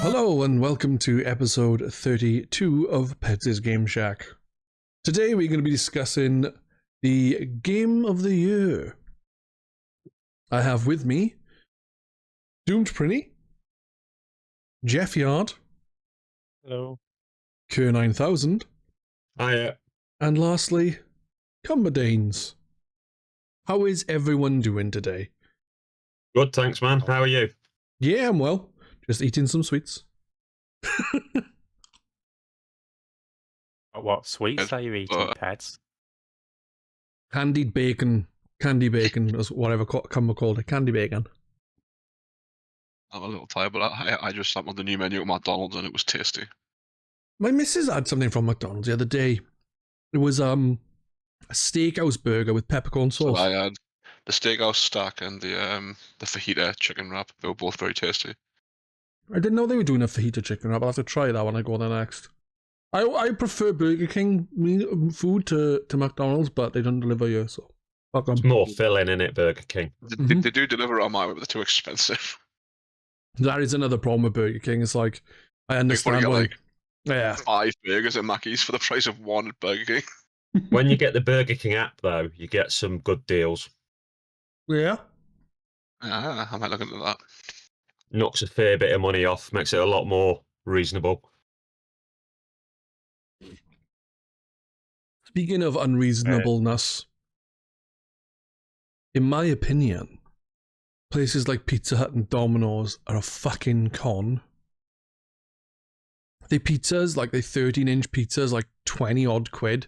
Hello and welcome to episode 32 of Pedz Game Shack. Today we're going to be discussing the Game of the Year. I have with me Doomed Prinny, Jeffyard, Hello. Kerrr9000, Hiya. and lastly, Cumberdanes. How is everyone doing today? Good, thanks, man. How are you? Yeah, I'm well. Just eating some sweets. What sweets are you eating, Pedz? Candied bacon. Candy bacon, is whatever Cumber called it. Candy bacon. I'm a little tired, but I just sat on the new menu at McDonald's and it was tasty. My missus had something from McDonald's the other day. It was a steakhouse burger with peppercorn So sauce. I had the steakhouse stack and the fajita chicken wrap. They were both very tasty. I didn't know they were doing a fajita chicken wrap. I'll have to try that when I go there next. I prefer Burger King food to McDonald's, but they don't deliver here, so fuck 'em. It's more filling in it, Burger King. They do deliver on my way, but they're too expensive. That is another problem with Burger King. It's like, I You understand probably why. get Yeah. 5 burgers at Mackey's for the price of 1 at Burger King. When you get the Burger King app, though, you get some good deals. Yeah. I might look into that. Knocks a fair bit of money off, makes it a lot more reasonable. Speaking of unreasonableness, in my opinion, places like Pizza Hut and Domino's are a fucking con. They 13-inch pizzas, like 20 odd quid.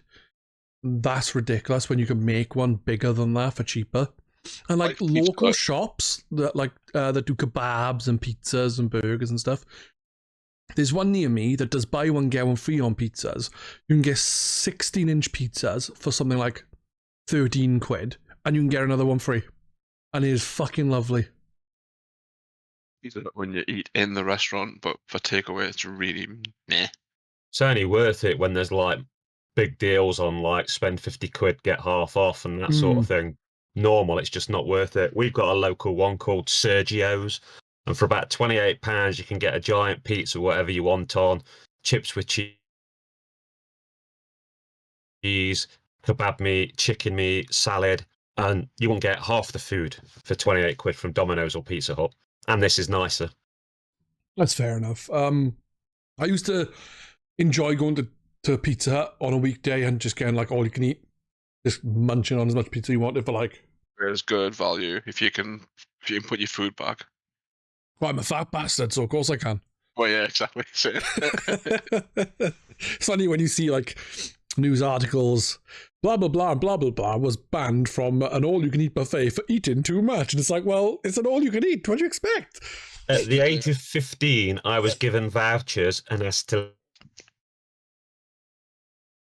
That's ridiculous when you can make one bigger than that for cheaper. And like local Hut. shops that that do kebabs and pizzas and burgers and stuff. There's one near me that does buy one get one free on pizzas. You can get 16-inch pizzas for something like 13 quid, and you can get another one free. And it is fucking lovely. Pizza Hut when you eat in the restaurant, but for takeaway, it's really meh. It's only worth it when there's like big deals on, like spend 50 quid, get half off, and that sort of thing. Normal, it's just not worth it. We've got a local one called Sergio's, and for about £28, you can get a giant pizza, whatever you want on, chips with cheese, kebab meat, chicken meat, salad, and you won't get half the food for 28 quid from Domino's or Pizza Hut. And this is nicer. That's fair enough. I used to enjoy going to Pizza Hut on a weekday and just getting like all you can eat. Just munching on as much pizza you wanted for like... There's good value if you can put your food back. Well, I'm a fat bastard, so of course I can. Well, yeah, exactly. It's funny when you see like news articles, blah blah blah blah blah blah was banned from an all-you-can-eat buffet for eating too much, and it's like, well, it's an all-you-can-eat. What do you expect? At the age of 15, I was given vouchers and asked to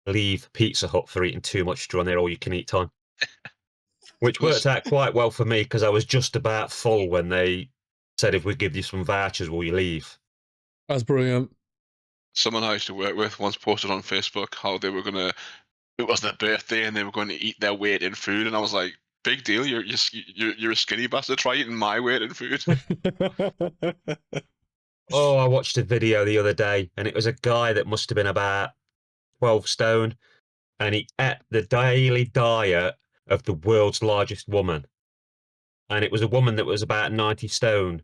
leave Pizza Hut for eating too much during their all-you-can-eat time, which worked out quite well for me because I was just about full when they said, if we give you some vouchers, will you leave? That's brilliant. Someone I used to work with once posted on Facebook how they were gonna. It was their birthday and they were going to eat their weight in food, and I was like, "Big deal! You're a skinny bastard. Try eating my weight in food." Oh, I watched a video the other day, and it was a guy that must have been about 12 stone, and he ate the daily diet of the world's largest woman. And it was a woman that was about 90 stone,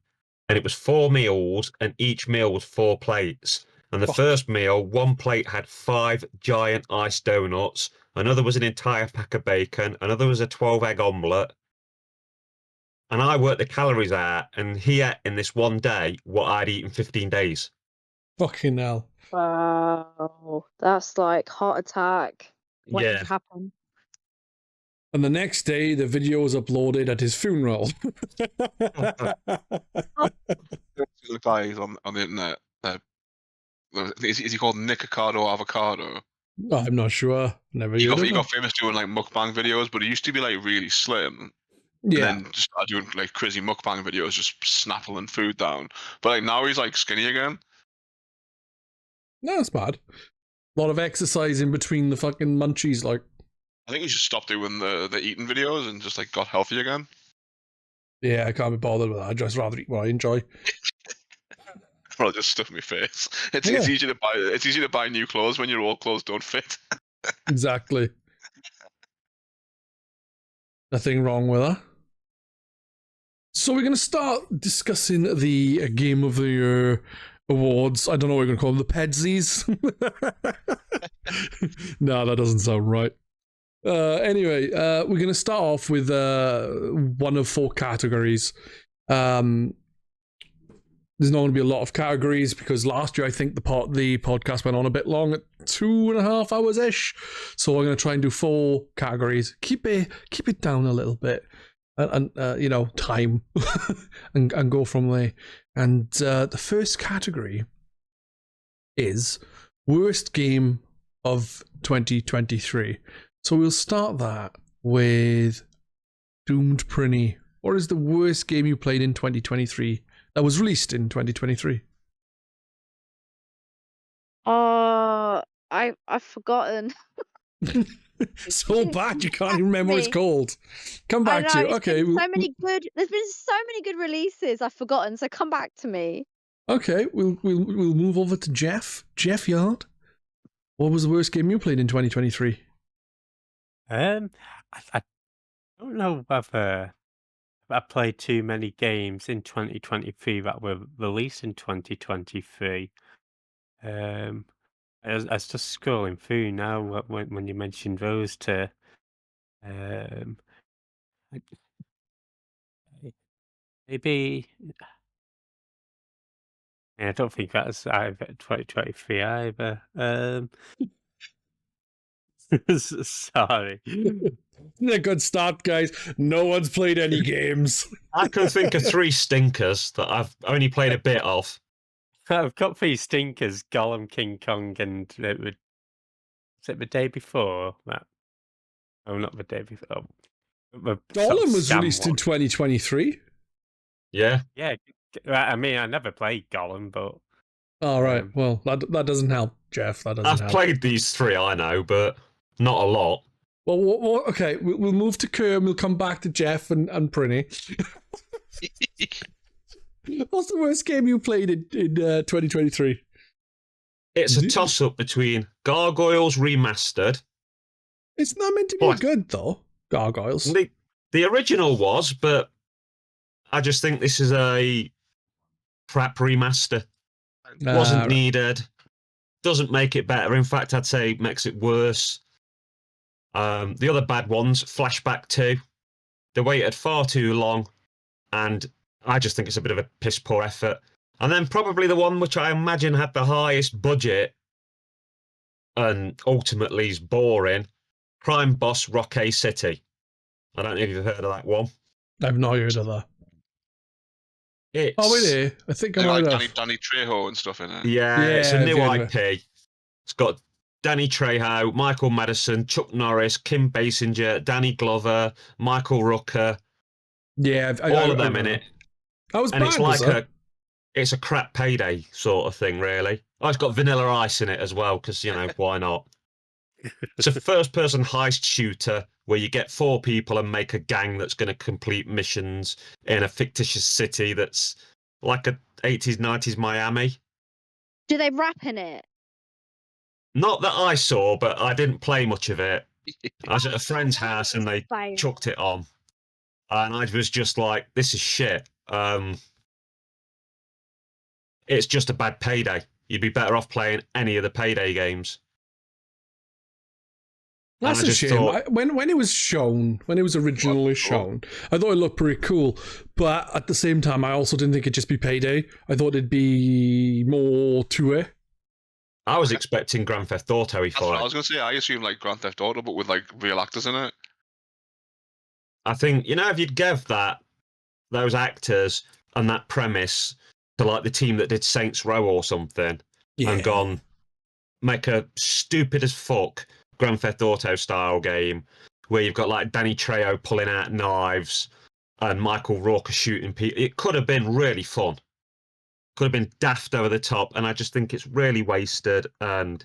and it was 4 meals, and each meal was 4 plates. And the first meal, one plate had 5 giant iced donuts, another was an entire pack of bacon, another was a 12-egg omelette. And I worked the calories out, and he ate in this one day what I'd eaten 15 days. Fucking hell. Wow, that's like heart attack waiting to happen. And the next day, the video was uploaded at his funeral. The guys on the internet. Is he called Nikocado Avocado? I'm not sure. Never He heard of got him. famous doing like mukbang videos, but he used to be like really slim. Yeah. And then just started doing like crazy mukbang videos, just snaffling food down. But like now he's like skinny again. No, that's bad. A lot of exercise in between the fucking munchies, like. I think he should stop doing the eating videos and just like got healthy again. Yeah, I can't be bothered with that. I'd just rather eat what I enjoy. I'll just stuff my face. It's Yeah. easy to buy. It's easy to buy new clothes when your old clothes don't fit. Exactly. Nothing wrong with that. So we're going to start discussing the Game of the Year awards. I don't know what we're going to call them. The Pedzys. No, that doesn't sound right. Anyway, we're going to start off with one of 4 categories. There's not going to be a lot of categories because last year I think the podcast went on a bit long, at 2.5 hours ish. So we're going to try and do 4 categories. Keep it down a little bit, and time, and go from there. And the first category is worst game of 2023. So we'll start that with Doomed Prinny. What is the worst game you played in 2023 that was released in 2023? I've forgotten. So bad you can't even remember what it's called. Come back to you. Okay. There's been so many good releases I've forgotten, so come back to me. Okay, we'll move over to Jeff. Jeffyard. What was the worst game you played in 2023? I don't know whether I played too many games in 2023 that were released in 2023. I was just scrolling through now when you mentioned those two. Maybe. I don't think that's either 2023 either. Sorry. A good start, guys. No one's played any games. I can think of 3 stinkers that I've only played a bit of. I've got 3 stinkers: Gollum, King Kong, and is it the day before that? Oh, not the day before. Gollum was released in 2023. Yeah. Yeah, I mean, I never played Gollum, but. All right. Well, that doesn't help, Jeff. That doesn't help. I've played these 3, I know, but not a lot. Well, okay. We'll move to Kerr and we'll come back to Jeff and Prinny. What's the worst game you played in 2023? It's a toss-up between Gargoyles Remastered. It's not meant to be good, though, Gargoyles. The original was, but I just think this is a crap remaster. Wasn't needed. Doesn't make it better. In fact, I'd say makes it worse. The other bad ones, Flashback 2. They waited far too long, and I just think it's a bit of a piss-poor effort. And then probably the one which I imagine had the highest budget and ultimately is boring, Crime Boss Rocky City. I don't know if you've heard of that one. I've not heard of that. It's, really? I think I might have. Danny Trejo and stuff in it. Yeah, it's a new IP. It's got Danny Trejo, Michael Madison, Chuck Norris, Kim Basinger, Danny Glover, Michael Rooker. Yeah, all of them in it. And it's like it's a crap Payday sort of thing, really. Oh, it's got Vanilla Ice in it as well, because, why not? It's a first-person heist shooter where you get 4 people and make a gang that's going to complete missions in a fictitious city that's like a 80s, 90s Miami. Do they rap in it? Not that I saw, but I didn't play much of it. I was at a friend's house and they chucked it on. And I was just like, this is shit. It's just a bad Payday. You'd be better off playing any of the Payday games. That's a shame. When it was shown, when it was originally shown, I thought it looked pretty cool. But at the same time, I also didn't think it'd just be Payday. I thought it'd be more to it. I was expecting Grand Theft Auto for it. I was going to say, I assume like Grand Theft Auto, but with like real actors in it. I think, if you'd give those actors and that premise to like the team that did Saints Row or something and gone, make a stupid as fuck Grand Theft Auto style game where you've got like Danny Trejo pulling out knives and Michael Rooker shooting people. It could have been really fun. Could have been daft over the top, and I just think it's really wasted. And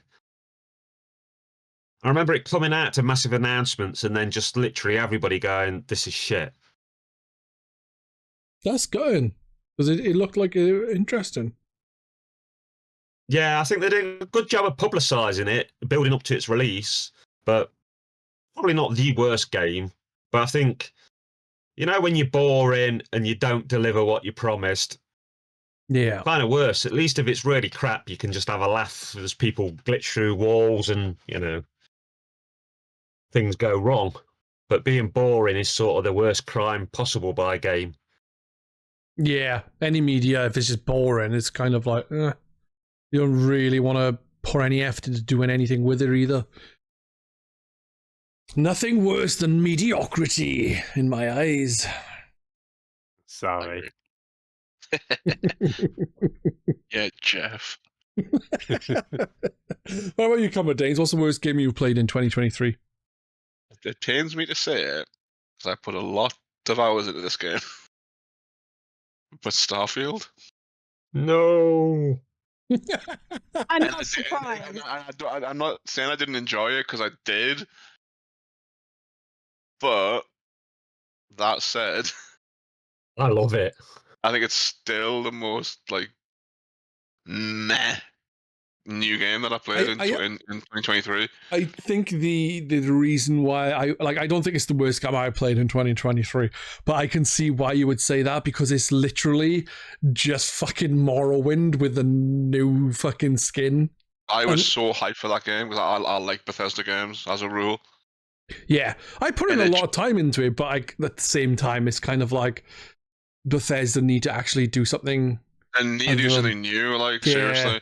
I remember it coming out to massive announcements and then just literally everybody going, this is shit. That's good, because it looked like interesting. Yeah, I think they did a good job of publicising it, building up to its release, but probably not the worst game. But I think, when you're boring and you don't deliver what you promised, Yeah. kind of worse. At least if it's really crap, you can just have a laugh as people glitch through walls and, things go wrong. But being boring is sort of the worst crime possible by a game. Yeah. Any media, if it's just boring, it's kind of like, you don't really want to pour any effort into doing anything with it either. Nothing worse than mediocrity in my eyes. Sorry. Yeah, Jeff. What about you, Cumberdanes? What's the worst game you've played in 2023? It pains me to say it, because I put a lot of hours into this game. But Starfield? No. I'm And not surprised. I'm not saying I didn't enjoy it, because I did. But, that said, I love it. I think it's still the most, meh new game that I played in 2023. I think the reason why I don't think it's the worst game I played in 2023, but I can see why you would say that, because it's literally just fucking Morrowind with a new fucking skin. I was so hyped for that game, because I like Bethesda games as a rule. Yeah, I put in a lot of time into it, but at the same time, it's kind of like Bethesda need to actually do something. And need to do something new, seriously.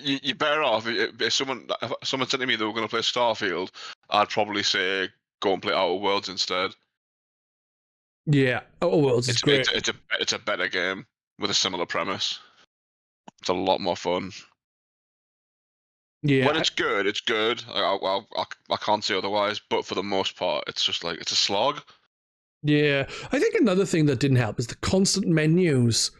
You're better off if someone said to me they were going to play Starfield, I'd probably say go and play Outer Worlds instead. Yeah, Outer Worlds is great. It's a better game with a similar premise. It's a lot more fun. Yeah, when it's good, it's good. I can't say otherwise. But for the most part, it's just it's a slog. Yeah, I think another thing that didn't help is the constant menus.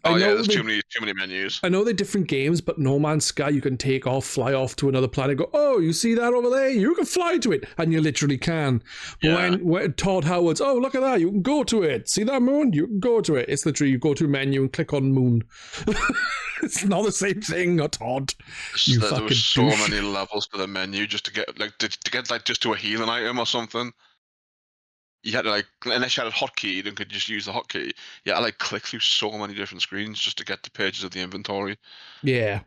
There's too many menus. I know they're different games, but No Man's Sky, you can take off, fly off to another planet, go, oh, you see that over there? You can fly to it, and you literally can. Yeah. When Todd Howard's, oh, look at that, you can go to it. See that moon? You can go to it. It's literally, you go to a menu and click on moon. It's not the same thing, Todd. There were so many levels to the menu just to get just to a healing item or something. You had to unless you had a hotkey and could just use the hotkey, you had to click through so many different screens just to get the pages of the inventory. Yeah.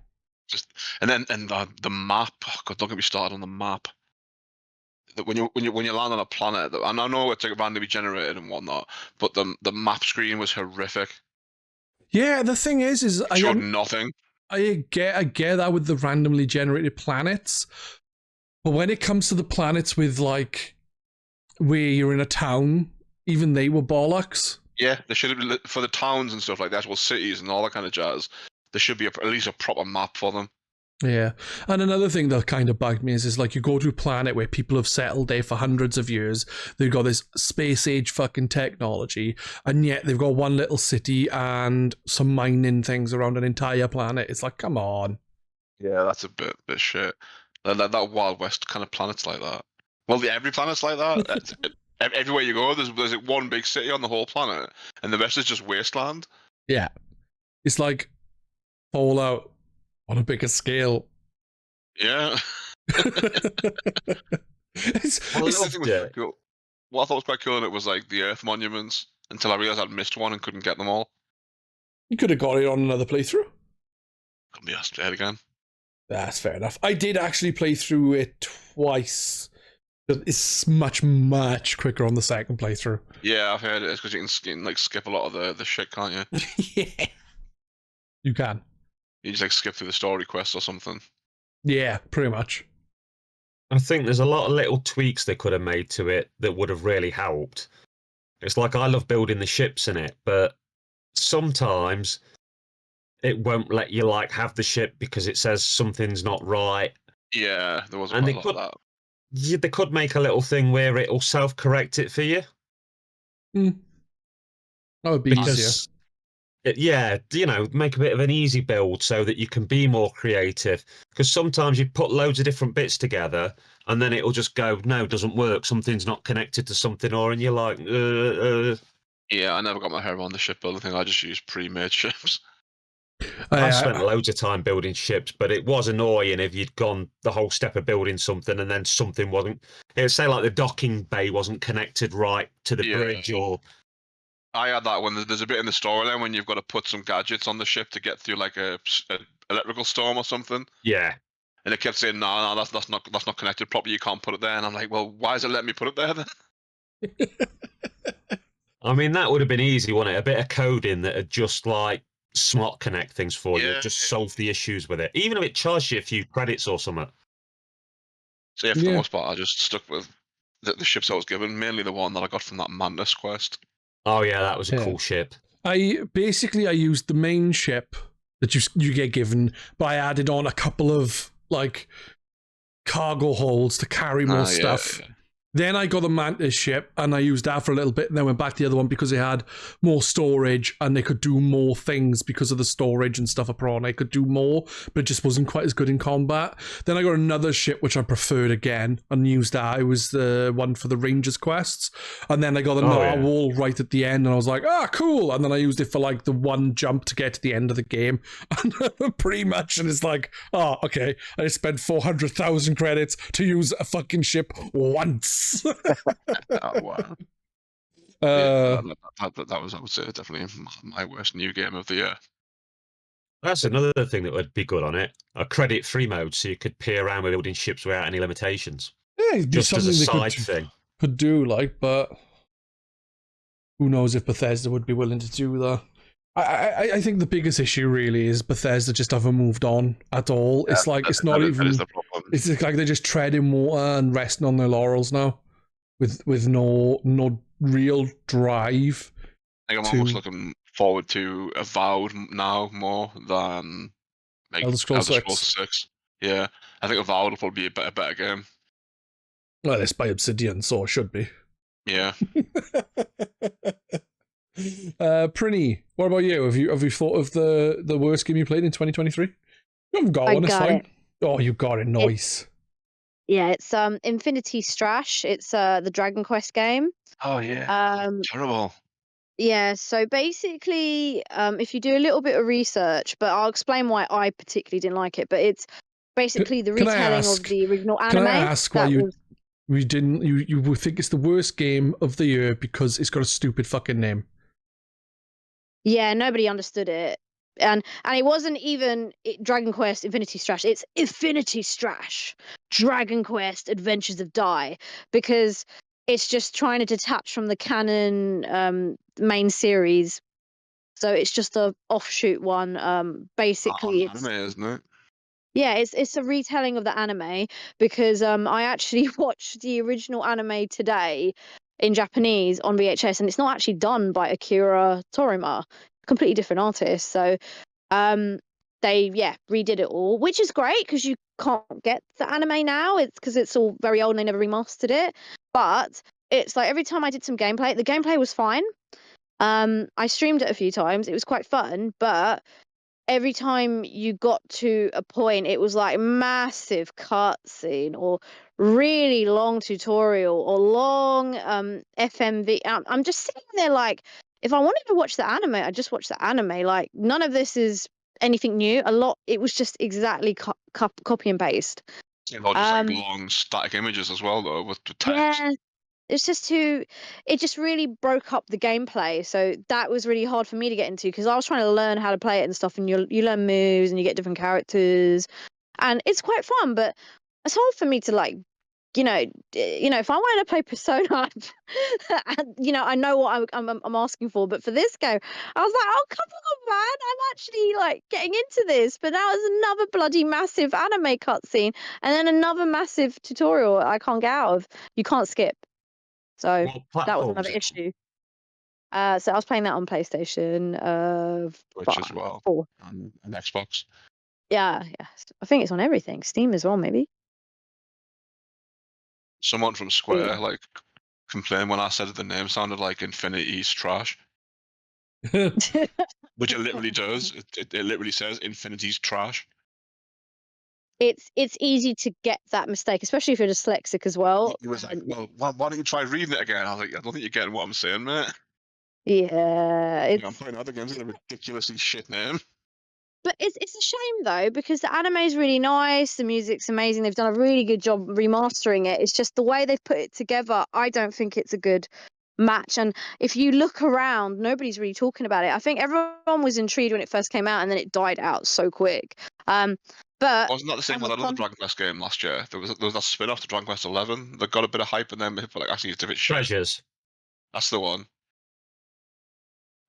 And the map. Oh God, don't get me started on the map. When you land on a planet, and I know it's randomly generated and whatnot, but the map screen was horrific. Yeah, the thing is I showed nothing. I get that with the randomly generated planets, but when it comes to the planets with where you're in a town, even they were bollocks. Yeah, there should have been, for the towns and stuff like that, cities and all that kind of jazz, there should be at least a proper map for them. Yeah, and another thing that kind of bugged me is you go to a planet where people have settled there for hundreds of years, they've got this space age fucking technology, and yet they've got one little city and some mining things around an entire planet. It's come on. Yeah, that's a bit shit. That Wild West kind of planet's like that. Well, every planet's like that. Everywhere you go, there's one big city on the whole planet, and the rest is just wasteland. Yeah, it's like Fallout on a bigger scale. Yeah. Cool. What I thought was quite cool in it was the Earth monuments, until I realised I'd missed one and couldn't get them all. You could have got it on another playthrough. Couldn't be asked to play it again. That's fair enough. I did actually play through it twice. It's much, much quicker on the second playthrough. Yeah, I've heard it. It's because you can skip a lot of the shit, can't you? Yeah. You can. You just skip through the story quests or something. Yeah, pretty much. I think there's a lot of little tweaks they could have made to it that would have really helped. It's I love building the ships in it, but sometimes it won't let you have the ship because it says something's not right. Yeah, there wasn't a lot of that. Yeah, they could make a little thing where it'll self-correct it for you. That would be easier. Make a bit of an easy build so that you can be more creative. Because sometimes you put loads of different bits together and then it'll just go, no, it doesn't work. Something's not connected to something, and you're like, Yeah, I never got my hair on the shipbuilding thing. I just used pre-made ships. I spent loads of time building ships, but it was annoying if you'd gone the whole step of building something and then something wasn't. It'd say like the docking bay wasn't connected right to the bridge, or I had that when there's a bit in the storyline when you've got to put some gadgets on the ship to get through like a electrical storm or something. yeah. And it kept saying, no, that's not connected properly. You can't put it there. And I'm like, well, why is it letting me put it there then? I mean, that would have been easy, wouldn't it? A bit of coding that had just like smart connect things for you, just solve the issues with it. Even if it charged you a few credits or something. So yeah, for the most part, I just stuck with the ships I was given, mainly the one that I got from that Mantis quest. Oh yeah, that was a cool ship. I used the main ship that you get given, but I added on a couple of like cargo holds to carry more stuff. Yeah. Then I got the Mantis ship, and I used that for a little bit, and then went back to the other one because it had more storage, and they could do more things because of the storage and stuff up on. I could do more, but it just wasn't quite as good in combat. Then I got another ship, which I preferred again, and used that. It was the one for the Rangers quests. And then I got the narwhal right at the end, and I was like, cool. And then I used it for like the one jump to get to the end of the game. And pretty much, and it's like, okay, I spent 400,000 credits to use a fucking ship once. Oh wow! That was, I would say, definitely my worst new game of the year. That's another thing that would be good on it: a credit-free mode, so you could peer around with building ships without any limitations. Yeah, it'd be just as a something side thing. Could do like, but who knows if Bethesda would be willing to do that? I think the biggest issue really is Bethesda just haven't moved on at all. It's like it's not even. It's like they're just treading water and resting on their laurels now, with no real drive. I think I'm almost looking forward to Avowed now more than like Elder Scrolls 6. Yeah, I think Avowed will probably be a better game. Well, it's by Obsidian, so it should be. Yeah. Prinny, what about you? Have you thought of the worst game you played in 2023? You haven't got one, it's fine. Oh, you got it, nice. It's Infinity Strash. It's the Dragon Quest game. Oh yeah. Terrible. Yeah, so basically, if you do a little bit of research, but I'll explain why I particularly didn't like it. But it's basically the retelling of the original anime. Can I ask why you would think it's the worst game of the year because it's got a stupid fucking name? Yeah, nobody understood it. And it wasn't even Dragon Quest Infinity Strash. It's Infinity Strash, Dragon Quest Adventures of Dai, because it's just trying to detach from the canon main series. So it's just a offshoot one. Basically, it's anime, isn't it? Yeah, it's a retelling of the anime because I actually watched the original anime today in Japanese on VHS, and it's not actually done by Akira Toriyama, completely different artist. So they redid it all, which is great because you can't get the anime now. It's because it's all very old and they never remastered it. But it's like every time I did some gameplay, the gameplay was fine. I streamed it a few times. It was quite fun, but every time you got to a point, it was like massive cutscene or really long tutorial or long FMV. I'm just sitting there like, if I wanted to watch the anime, I'd just watch the anime. Like, none of this is anything new. It was just exactly copy and paste. Yeah, just like long static images as well, though, with the text. Yeah. It's just it just really broke up the gameplay. So that was really hard for me to get into because I was trying to learn how to play it and stuff. And you learn moves and you get different characters, and it's quite fun. But it's hard for me to like, if I wanted to play Persona, I know what I'm asking for. But for this game, I was like, oh come on, man! I'm actually like getting into this. But now there's another bloody massive anime cutscene, and then another massive tutorial I can't get out of. You can't skip. So that was another issue. So I was playing that on PlayStation, Which as well, 4. and Xbox. Yeah. I think it's on everything. Steam as well, maybe. Someone from Square complained when I said the name sounded like Infinity's Trash, which it literally does. It literally says Infinity's Trash. It's easy to get that mistake, especially if you're dyslexic as well. He was like, well, why don't you try reading it again? I was like, I don't think you're getting what I'm saying, mate. Yeah, I'm playing other games with a ridiculously shit name. But it's a shame though, because the anime is really nice, the music's amazing. They've done a really good job remastering it. It's just the way they've put it together. I don't think it's a good match. And if you look around, nobody's really talking about it. I think everyone was intrigued when it first came out, and then it died out so quick. But Wasn't that the same on with the that other con- Dragon Quest game last year? There was that spin-off to Dragon Quest 11 that got a bit of hype, and then people were like, actually, it's a bit shit. Treasures. That's the one.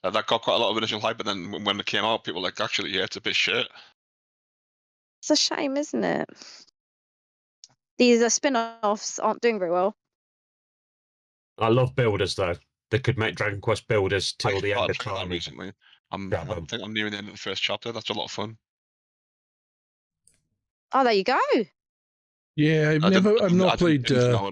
That got quite a lot of initial hype, and then when it came out, people were like, actually, yeah, it's a bit shit. It's a shame, isn't it? These spin-offs aren't doing very well. I love builders though. They could make Dragon Quest builders I till the end started of playing that time. recently. I Yeah. think I'm nearing the end of the first chapter. That's a lot of fun. Oh, there you go. Yeah, I've not played. I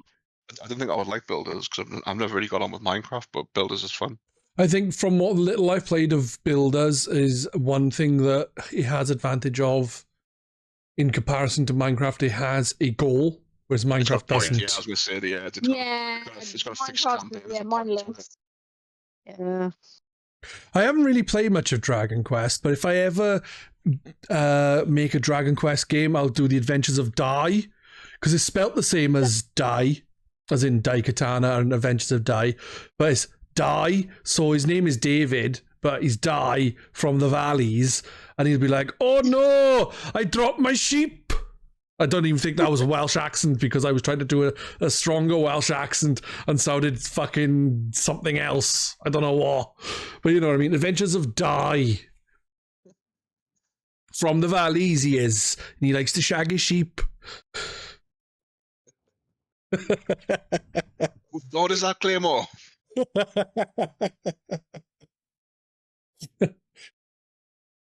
didn't think I would like builders because I've never really got on with Minecraft, but builders is fun. I think from what little I've played of builders is one thing that it has advantage of in comparison to Minecraft. It has a goal, whereas Minecraft doesn't. Yeah, I was going to say it's got a fixed campaign. Yeah, mindless. Yeah. I haven't really played much of Dragon Quest, but if I ever make a Dragon Quest game, I'll do the Adventures of Dai, because it's spelt the same as Dai, as in Daikatana and Adventures of Dai, but it's Dai, so his name is David, but he's Dai from the valleys, and he'll be like, oh no, I dropped my sheep. I don't even think that was a Welsh accent, because I was trying to do a stronger Welsh accent and sounded fucking something else. I don't know what. But you know what I mean? Adventures of Dai. From the valleys he is. And he likes to shag his sheep. What is that, Claymore?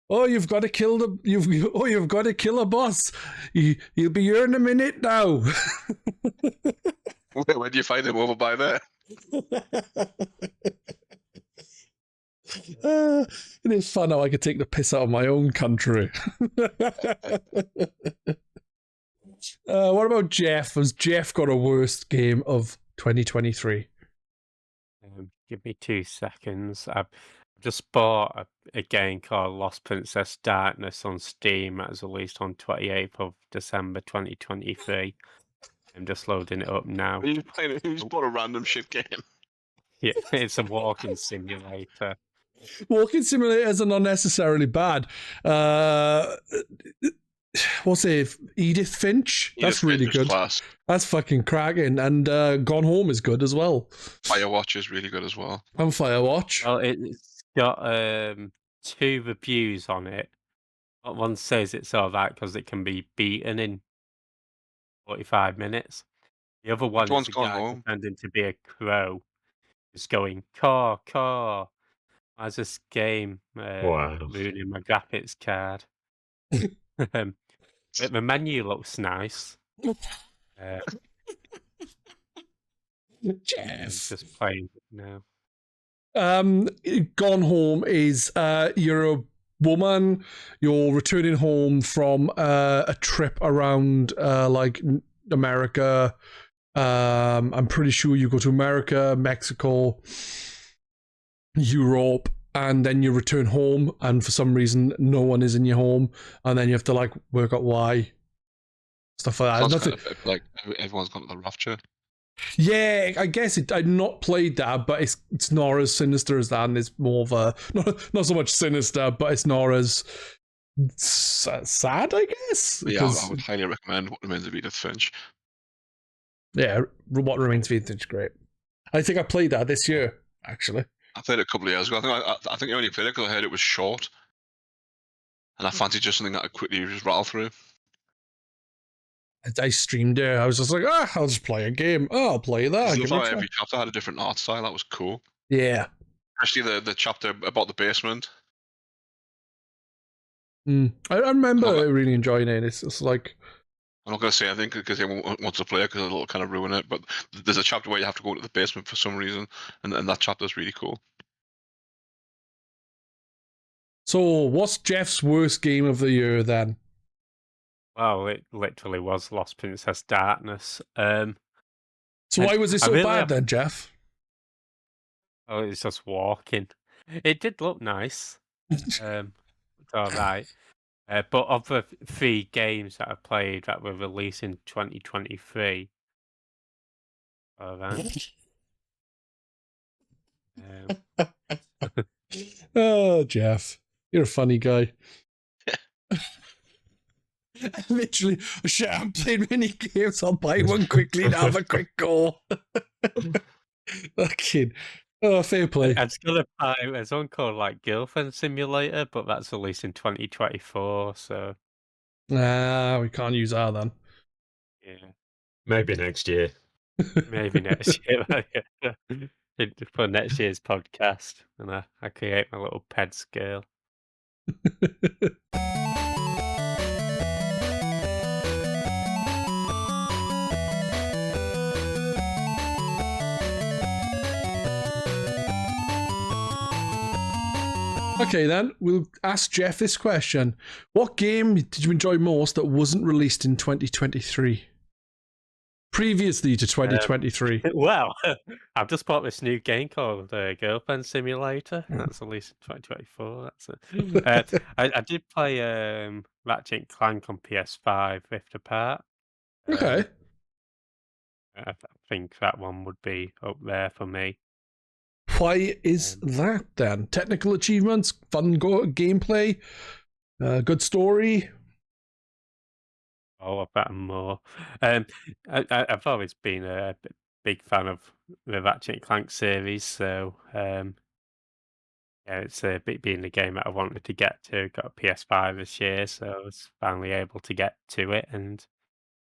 Oh, you've got to kill you've got to kill a boss. You'll be here in a minute now. Where do you find him? Over by there? It is fun how I could take the piss out of my own country. What about Jeff? Has Jeff got a worst game of 2023? Give me 2 seconds. I've just bought a game called Lost Princess Darkness on Steam. That was released on 28th of December 2023. I'm just loading it up now. You just bought a random shit game. Yeah, it's a walking simulator. Walking simulators are not necessarily bad. What's it? Edith Finch? That's really good. Class. That's fucking cracking. And Gone Home is good as well. Firewatch is really good as well. And Firewatch. Well, it's got 2 reviews on it. One says it's all right because it can be beaten in 45 minutes. The other one is a guy pretending to be a crow. Just going, caw, caw. Why's this game ruining my graphics card? But the menu looks nice. Jeff. Just playing it now. Gone Home is you're a woman, you're returning home from a trip around like America. I'm pretty sure you go to America, Mexico, Europe, and then you return home, and for some reason no one is in your home, and then you have to like work out why. Stuff like that. Kind of like everyone's gone to the rapture. Yeah, I guess I've not played that, but it's not as sinister as that, and it's more of a not so much sinister, but it's not as sad, I guess. Yeah, I would highly recommend What Remains of Edith Finch. Yeah, What Remains of Edith Finch, great. I think I played that this year, actually. I played it a couple of years ago. I think I only played it because I heard it was short, and I fancied just something that I quickly just rattle through. I streamed it. I was just like, I'll just play a game. Oh, I'll play that. Every chapter had a different art style. That was cool. Yeah. Especially the chapter about the basement. I remember really enjoying it. It's just like... I'm not going to say anything because everyone wants to play it because it'll kind of ruin it, but there's a chapter where you have to go into the basement for some reason, and that chapter's really cool. So, what's Jeff's worst game of the year then? Well, it literally was Lost Princess Darkness. So why was it so bad then, Jeff? Oh, it's just walking. It did look nice. It's all right. But of the 3 games that I played that were released in 2023, Oh, Jeff, you're a funny guy. Literally, shit, I'm playing mini games. I'll buy one quickly and have a quick go. Fucking, oh, fair play. I'm just gonna buy. There's one called like Girlfriend Simulator, but that's released in 2024. So Nah, we can't use that then. yeah, Maybe next year. maybe next year. For next year's podcast, and I create my little Pedz girl. Okay, then we'll ask Jeff this question: what game did you enjoy most that wasn't released in 2023? Previously to 2023. Well, I've just bought this new game called Girlfriend Simulator. That's released in 2024. That's it. I did play Ratchet and Clank on PS5 Rift Apart. Okay. I think that one would be up there for me. Why is that then? Technical achievements, fun gameplay, good story. Oh, I've got more. I've always been a big fan of the Ratchet and Clank series, so yeah, it's being the game that I wanted to get to. Got a PS5 this year, so I was finally able to get to it and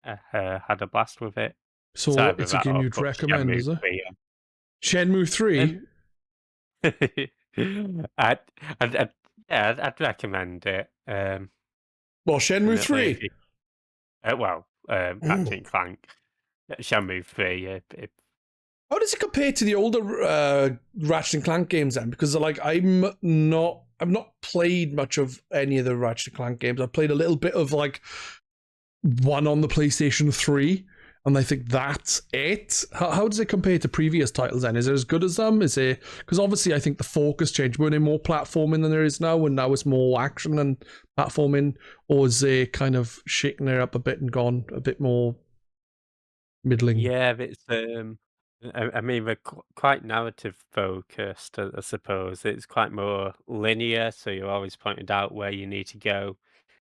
had a blast with it. So either it's a that game or you'd put recommend, Shenmue is it? 3 Shenmue 3? I'd recommend it. Well, Shenmue 3? Ratchet and Clank. Shenmue 3. How does it compare to the older Ratchet and Clank games then? Because like I've not played much of any of the Ratchet and Clank games. I've played a little bit of like one on the PlayStation 3, and I think that's it. How does it compare to previous titles then? Is it as good as them? Is it, because obviously I think the focus changed. Weren't there more platforming than there is now, and now it's more action and platforming, or is it kind of shaking it up a bit and gone a bit more middling? Yeah, it's I mean, they're quite narrative focused, I suppose. It's quite more linear, so you're always pointed out where you need to go,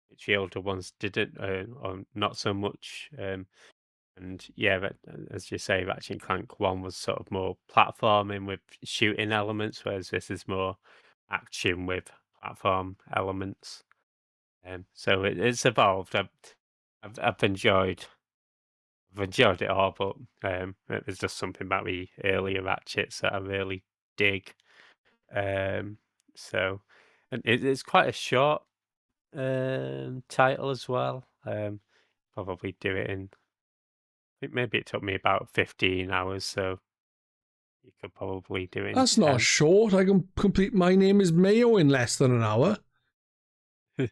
which the older ones didn't, or not so much. And yeah, but as you say, Ratchet and Clank 1 was sort of more platforming with shooting elements, whereas this is more action with platform elements. So it's evolved. I've enjoyed it all, but there's just something about the earlier Ratchets that I really dig. So, and it's quite a short title as well. Probably do it in. I think maybe it took me about 15 hours, so you could probably do it in That's not 10. short. I can complete My Name is Mayo in less than an hour. There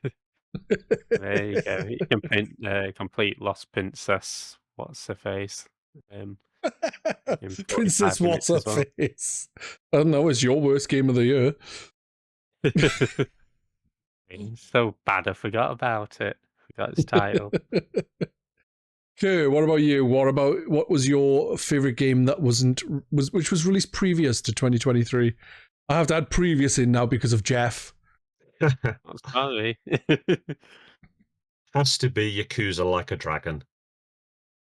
you go. You can complete Lost Princess. What's her face? In Princess 45 What's minutes Her as well. Face? I don't know, it's your worst game of the year. It's so bad I forgot about it. Forgot its title. Okay, what about you? What was your favorite game that which was released previous to 2023? I have to add previous in now because of Jeff. I'm sorry. Has to be Yakuza Like a Dragon.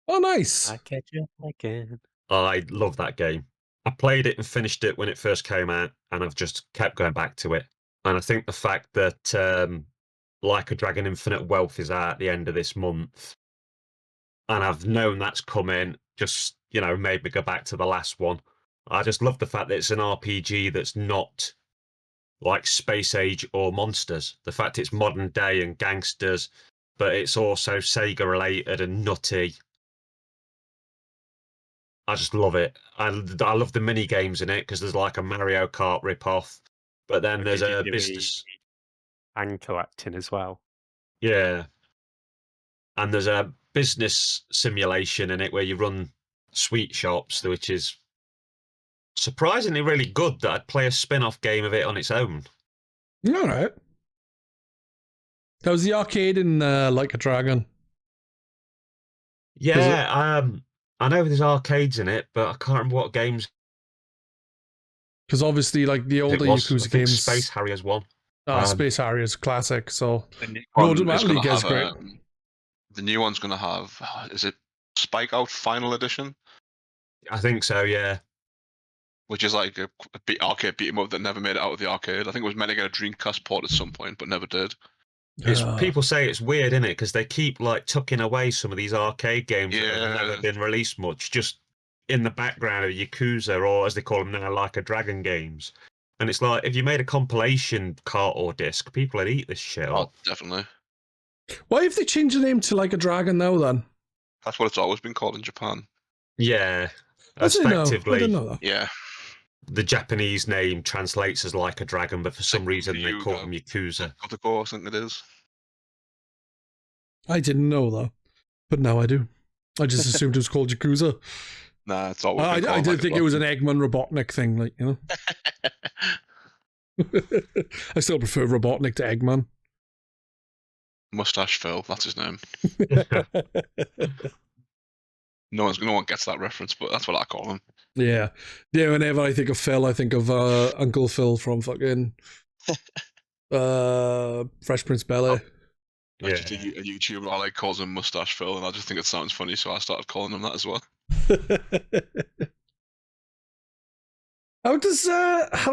Oh, nice. I catch you again. I love that game. I played it and finished it when it first came out, and I've just kept going back to it. And I think the fact that Like a Dragon Infinite Wealth is out at the end of this month, and I've known that's coming, just, made me go back to the last one. I just love the fact that it's an RPG that's not like Space Age or Monsters. The fact it's modern day and gangsters, but it's also Sega related and nutty. I just love it. I love the mini games in it because there's like a Mario Kart ripoff, but then there's a business and collecting as well. Yeah, and there's a business simulation in it where you run sweet shops, which is surprisingly really good. That I'd play a spin-off game of it on its own. All right. That was the arcade in Like a Dragon. Yeah, I know there's arcades in it, but I can't remember what games Because obviously, like the it older was. Yakuza I think games, Space Harriers one. Space Harriers classic. So The new Road one to is Atlantic going to is have great. the new one's going to have. Is it Spike Out Final Edition? I think so, yeah. Which is like a arcade beat 'em up that never made it out of the arcade. I think it was meant to get a Dreamcast port at some point, but never did. People say it's weird, isn't it? Because they keep like tucking away some of these arcade games that have never been released much, just in the background of Yakuza, or as they call them now, Like a Dragon games. And it's like, if you made a compilation cart or disc, people would eat this shit Oh, up. definitely. Why have they changed the name to Like a Dragon now then? That's what it's always been called in Japan. Yeah, I didn't know. I effectively, didn't know that. Yeah. the Japanese name translates as Like a Dragon, but for some reason they call them Yakuza. I think it is. I didn't know though, but now I do. I just assumed it was called Yakuza. Nah, it's always I been called did like think it was an Eggman Robotnik thing, like, you know. I still prefer Robotnik to Eggman. Mustache Phil, that's his name. No one gets that reference, but that's what I call him. Yeah. Whenever I think of Phil, I think of Uncle Phil from fucking Fresh Prince Bel-Air. Yeah. Just a YouTuber I like calls him Mustache Phil, and I just think it sounds funny, so I started calling him that as well. How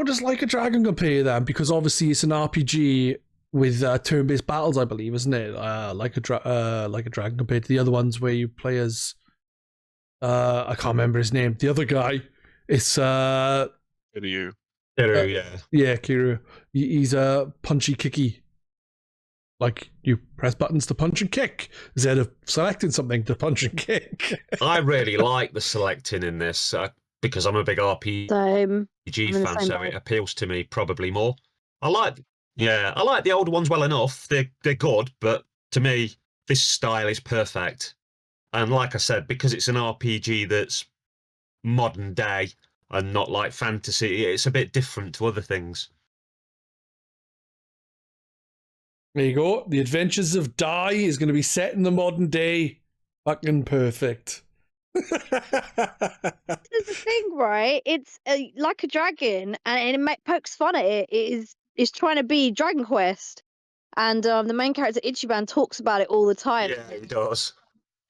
does Like a Dragon compare then? Because obviously it's an RPG with turn-based battles, I believe, isn't it? Like a Dragon compared to the other ones where you play as I can't remember his name. The other guy, it's Kiru. Yeah. Yeah, Kiru. He's punchy kicky. Like you press buttons to punch and kick instead of selecting something to punch and kick. I really like the selecting in this because I'm a big RPG Same. fan, so it appeals to me probably more. I like the older ones well enough. They're good, but to me, this style is perfect. And like I said, because it's an RPG that's modern day and not like fantasy, it's a bit different to other things. There you go. The Adventures of Dai is going to be set in the modern day. Fucking perfect. There's the thing, right? It's Like a Dragon, and it pokes fun at it. It is trying to be Dragon Quest, and the main character Ichiban talks about it all the time. Yeah, he does.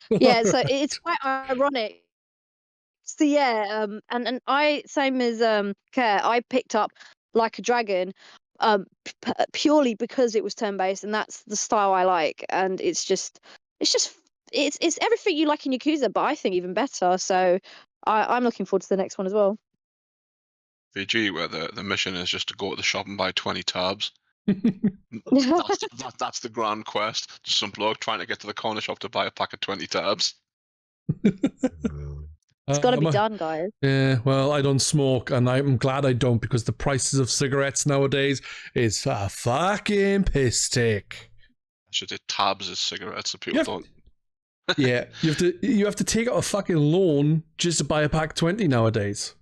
Yeah, so it's quite ironic. So yeah, and I, same as Kerr, I picked up Like a Dragon purely because it was turn-based, and that's the style I like, and it's everything you like in Yakuza, but I think even better. So I'm looking forward to the next one as well. VG, where the mission is just to go to the shop and buy 20 tabs. That's the grand quest. Just some bloke trying to get to the corner shop to buy a pack of 20 tabs. It's got to be done, guys. Yeah, well, I don't smoke, and I'm glad I don't, because the prices of cigarettes nowadays is a fucking piss take. I should say tabs as cigarettes, so people don't. Yeah, you have to take out a fucking loan just to buy a pack of 20 nowadays.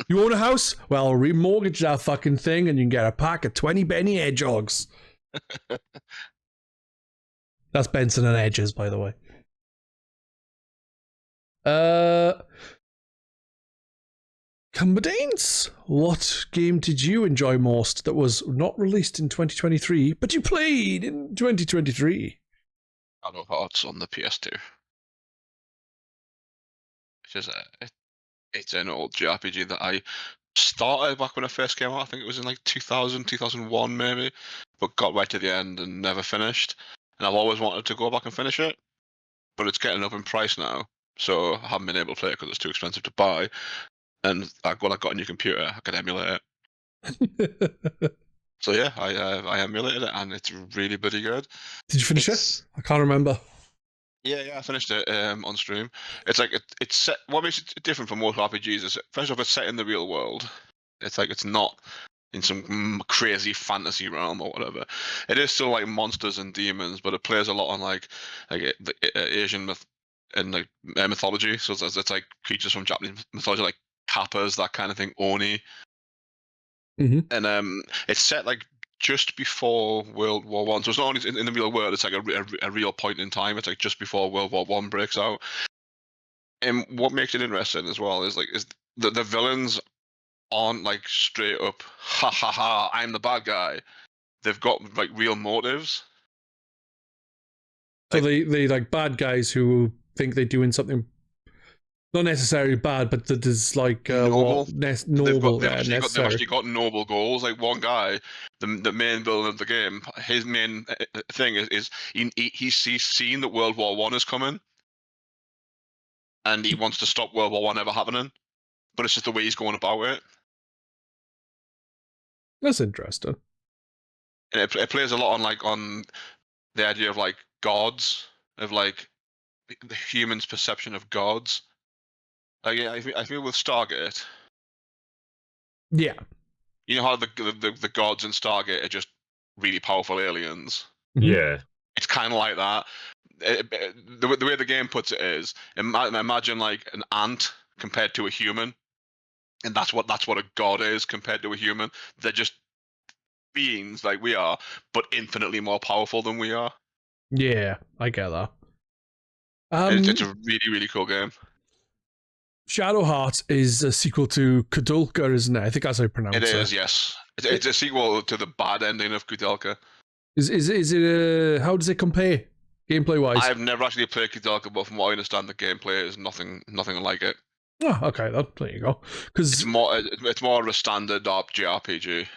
You own a house? Well, remortgage that fucking thing, and you can get a pack of 20 Benny Hedgehogs. That's Benson and Hedges, by the way. Cumberdanes, what game did you enjoy most that was not released in 2023, but you played in 2023? Shadow Hearts on the PS2. Which is it's an old JRPG that I started back when it first came out. I think it was in like 2000, 2001 maybe, but got right to the end and never finished. And I've always wanted to go back and finish it, but it's getting up in price now, so I haven't been able to play it because it's too expensive to buy. And I got a new computer, I could emulate it. So yeah, I emulated it, and it's really bloody good. Did you finish it? I can't remember. Yeah, I finished it on stream. It's like it's set. What makes it different from most RPGs is, first off, it's set in the real world. It's like it's not in some crazy fantasy realm or whatever. It is still like monsters and demons, but it plays a lot on like the Asian mythology. So it's like creatures from Japanese mythology, like kappas, that kind of thing, oni. Mm-hmm. And it's set like just before World War One. So it's not only in the real world; it's like a real point in time. It's like just before World War One breaks out. And what makes it interesting as well is the villains aren't like straight up ha ha ha I'm the bad guy. They've got like real motives. So they like bad guys who think they're doing something not necessarily bad, but that is like noble. Noble. They've actually got noble goals. Like one guy, the main villain of the game, his main thing is he's seen that World War One is coming, and he wants to stop World War One ever happening. But it's just the way he's going about it. That's interesting. And it plays a lot on the idea of like gods, of like the human's perception of gods. Like I feel with Stargate. Yeah. You know how the gods in Stargate are just really powerful aliens. Yeah. It's kind of like that. The way the game puts it is, imagine like an ant compared to a human, and that's what a god is compared to a human. They're just beings like we are, but infinitely more powerful than we are. Yeah, I get that. It's a really, really cool game. Shadow Heart is a sequel to Kudulka, isn't it? I think that's how you pronounce it. It is, yes. It's a sequel to the bad ending of Kudulka. Is it? How does it compare, gameplay wise? I've never actually played Kudulka, but from what I understand, the gameplay is nothing like it. Oh, okay, there you go. Because it's more of a standard JRPG.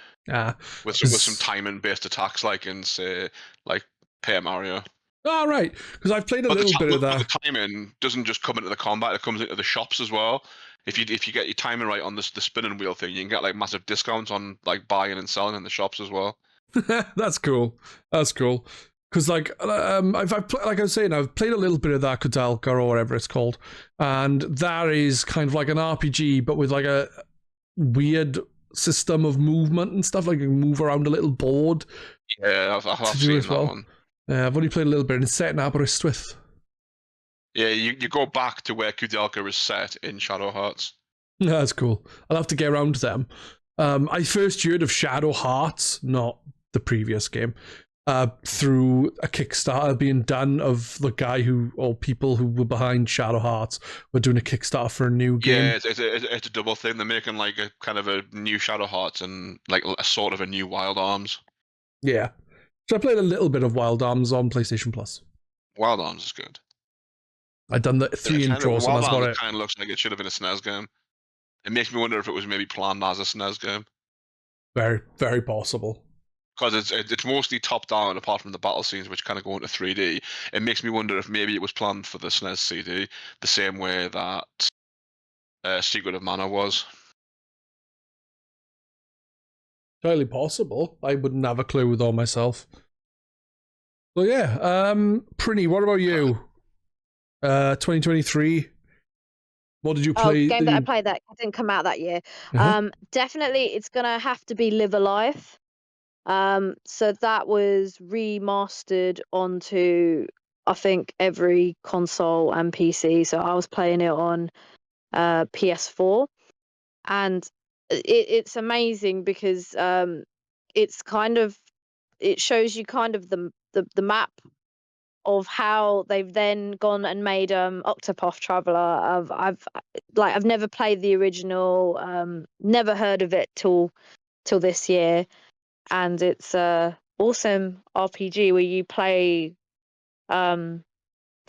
With some timing-based attacks, like in say like Paper Mario. Oh, right, because I've played a little bit of that. The timing doesn't just come into the combat; it comes into the shops as well. If you get your timing right on the spinning wheel thing, you can get like massive discounts on like buying and selling in the shops as well. That's cool. That's cool. Because like like I was saying, I've played a little bit of that Kudulka or whatever it's called, and that is kind of like an RPG, but with like a weird system of movement and stuff. Like you can move around a little board. Yeah, I've seen that one. I've only played a little bit, and it's set in Aberystwyth. Yeah, you go back to where Kudulka is set in Shadow Hearts. Yeah, that's cool. I'll have to get around to them. I first heard of Shadow Hearts, not the previous game, through a Kickstarter being done of the guy or people who were behind Shadow Hearts were doing a Kickstarter for a new game. Yeah, it's a double thing. They're making like a kind of a new Shadow Hearts and like a sort of a new Wild Arms. Yeah. So I played a little bit of Wild Arms on PlayStation Plus. Wild Arms is good. I've done the 3 intros, and that's about it. It kind of looks like it should have been a SNES game. It makes me wonder if it was maybe planned as a SNES game. Very, very possible. Because it's mostly top down, apart from the battle scenes, which kind of go into 3D. It makes me wonder if maybe it was planned for the SNES CD, the same way that Secret of Mana was. Totally possible. I wouldn't have a clue though myself. So yeah, Prinny, what about you? 2023. What did you play? Game that I played that didn't come out that year. Definitely, it's gonna have to be Live Alive. So that was remastered onto, I think, every console and PC. So I was playing it on PS4, and it's amazing because it's kind of, it shows you kind of the map of how they've then gone and made Octopath Traveler. I've never played the original, never heard of it till this year. And it's a awesome RPG where you play so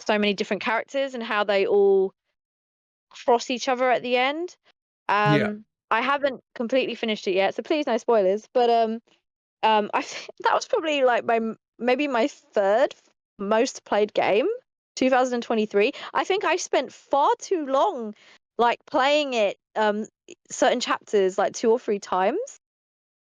many different characters and how they all cross each other at the end. I haven't completely finished it yet, so please no spoilers. But I think that was probably like maybe my third most played game, 2023. I think I spent far too long like playing it, certain chapters like 2 or 3 times.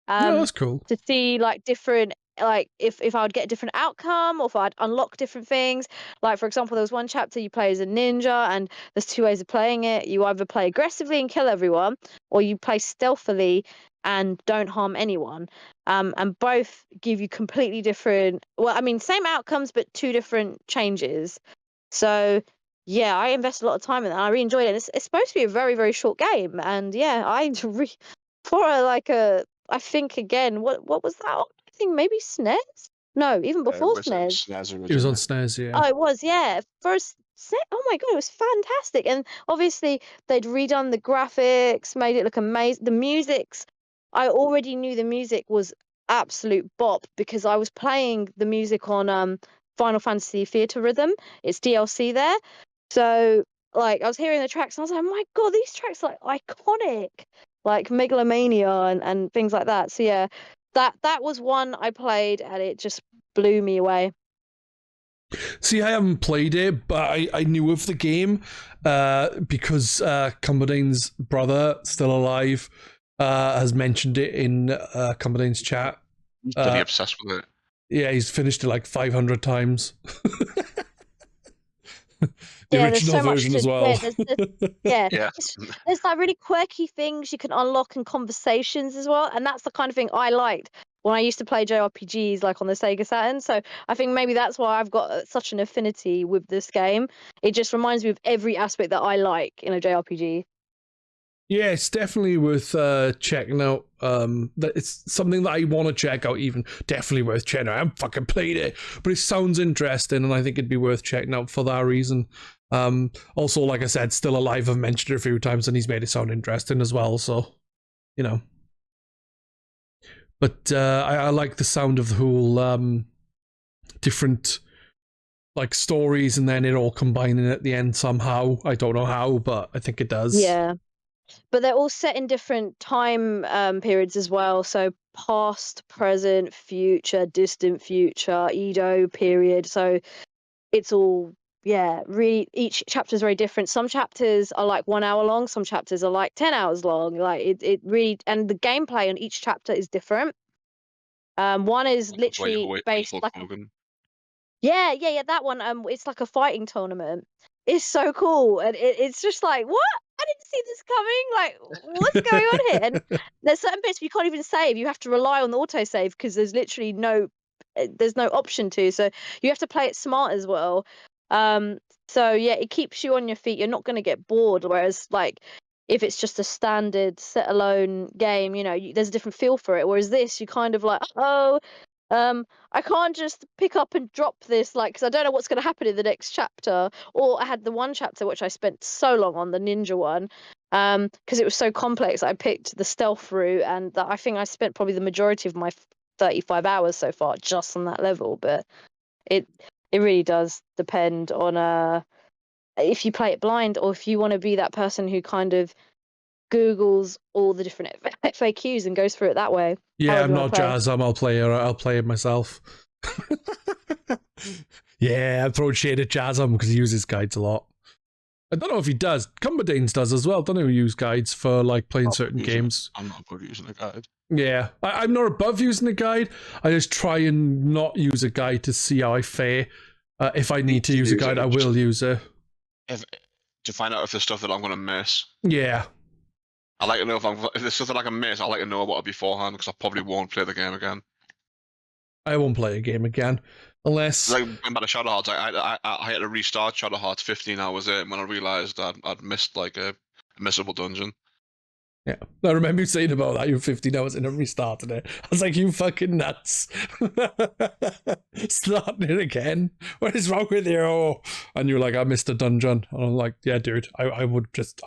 No, that's cool. To see like different, like if I would get a different outcome or if I'd unlock different things. Like for example, there was one chapter you play as a ninja, and there's 2 ways of playing it. You either play aggressively and kill everyone, or you play stealthily and don't harm anyone. And both give you completely different, well, I mean, same outcomes, but 2 different changes. So yeah, I invested a lot of time in that. I really enjoyed it. It's supposed to be a very, very short game, and yeah, I think again, what was that? think maybe SNES. No, even before was on SNES. SNES It was on originally. SNES, yeah. Oh, it was, yeah. First set. Oh my god, it was fantastic. And obviously they'd redone the graphics, made it look amazing. The music's, I already knew the music was absolute bop because I was playing the music on Final Fantasy Theatre Rhythm. It's DLC there. So like I was hearing the tracks and I was like, oh my god, these tracks are like iconic. Like Megalomania and things like that. So yeah, that was one I played and it just blew me away. See, I haven't played it, but I knew of the game because Cumberdanes' brother, still alive, has mentioned it in Cumberdanes' chat. He's pretty obsessed with it. Yeah, he's finished it like 500 times. The Yeah, there's original so much version to, as well. yeah, Yeah. there's like really quirky things you can unlock in conversations as well, and that's the kind of thing I liked when I used to play JRPGs like on the Sega Saturn. So I think maybe that's why I've got such an affinity with this game. It just reminds me of every aspect that I like in a JRPG. Yeah, it's definitely worth checking out. That it's something that I want to check out. Even definitely worth checking out. I haven't fucking played it, but it sounds interesting, and I think it'd be worth checking out for that reason. Also, like I said, still alive. I've mentioned it a few times, and he's made it sound interesting as well. So, you know. But I like the sound of the whole different like stories, and then it all combining at the end somehow. I don't know how, but I think it does. Yeah. But they're all set in different time periods as well. So past, present, future, distant future, Edo period. So it's all, yeah, really, each chapter is very different. Some chapters are like 1 hour long. Some chapters are like 10 hours long. Like it really, and the gameplay on each chapter is different. One is That's why you literally always based Hulk like, Hogan. yeah, that one. It's like a fighting tournament. It's so cool, and it's just like, what? I didn't see this coming. Like, what's going on here? And there's certain bits you can't even save. You have to rely on the autosave because there's literally there's no option to. So you have to play it smart as well. So yeah, it keeps you on your feet. You're not going to get bored. Whereas like if it's just a standard set alone game, there's a different feel for it. Whereas this, you kind of like, I can't just pick up and drop this, like, because I don't know what's going to happen in the next chapter. Or I had the one chapter which I spent so long on, the ninja one, because it was so complex. I picked the stealth route, and I think I spent probably the majority of my 35 hours so far just on that level. But it really does depend on if you play it blind or if you want to be that person who kind of Googles all the different FAQs and goes through it that way. Yeah, I'm However you wanna not play. Jazam. I'll play it myself. Yeah, I'm throwing shade at Jazam because he uses guides a lot. I don't know if he does. Cumberdanes does as well. I don't know if he uses guides for like playing certain games. I'm not good at using a guide. Yeah, I'm not above using a guide. I just try and not use a guide to see how I fare. If I need to use a guide, I will use it. To find out if there's stuff that I'm going to miss. Yeah. I like to know if there's stuff that I can miss, I like to know about it beforehand because I probably won't play the game again. I won't play a game again unless. Like going back to Shadow Hearts, I had to restart Shadow Hearts 15 hours in when I realised that I'd missed like a missable dungeon. Yeah, I remember you saying about that. You were 15 hours in and restarted it. I was like, you fucking nuts. Starting it again. What is wrong with you? And you're like, I missed a dungeon. And I'm like, yeah, dude, I would just.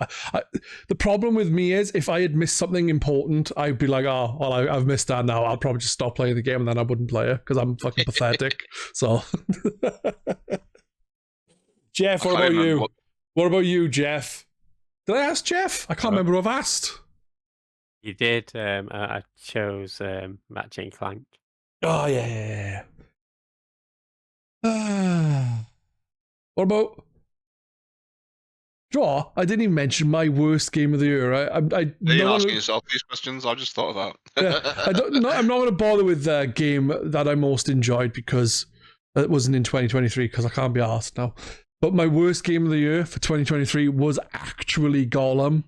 The problem with me is if I had missed something important, I'd be like, oh, well, I've missed that now. I'll probably just stop playing the game and then I wouldn't play it because I'm fucking pathetic. So. Jeff, what about you? What about you, Jeff? Did I ask Jeff? I can't remember who I've asked. You did. I chose Ratchet and Clank. Oh, yeah. What about... Draw? I didn't even mention my worst game of the year. You're asking yourself these questions? I just thought of that. Yeah, I'm not going to bother with the game that I most enjoyed because it wasn't in 2023 because I can't be asked now. But my worst game of the year for 2023 was actually Gollum.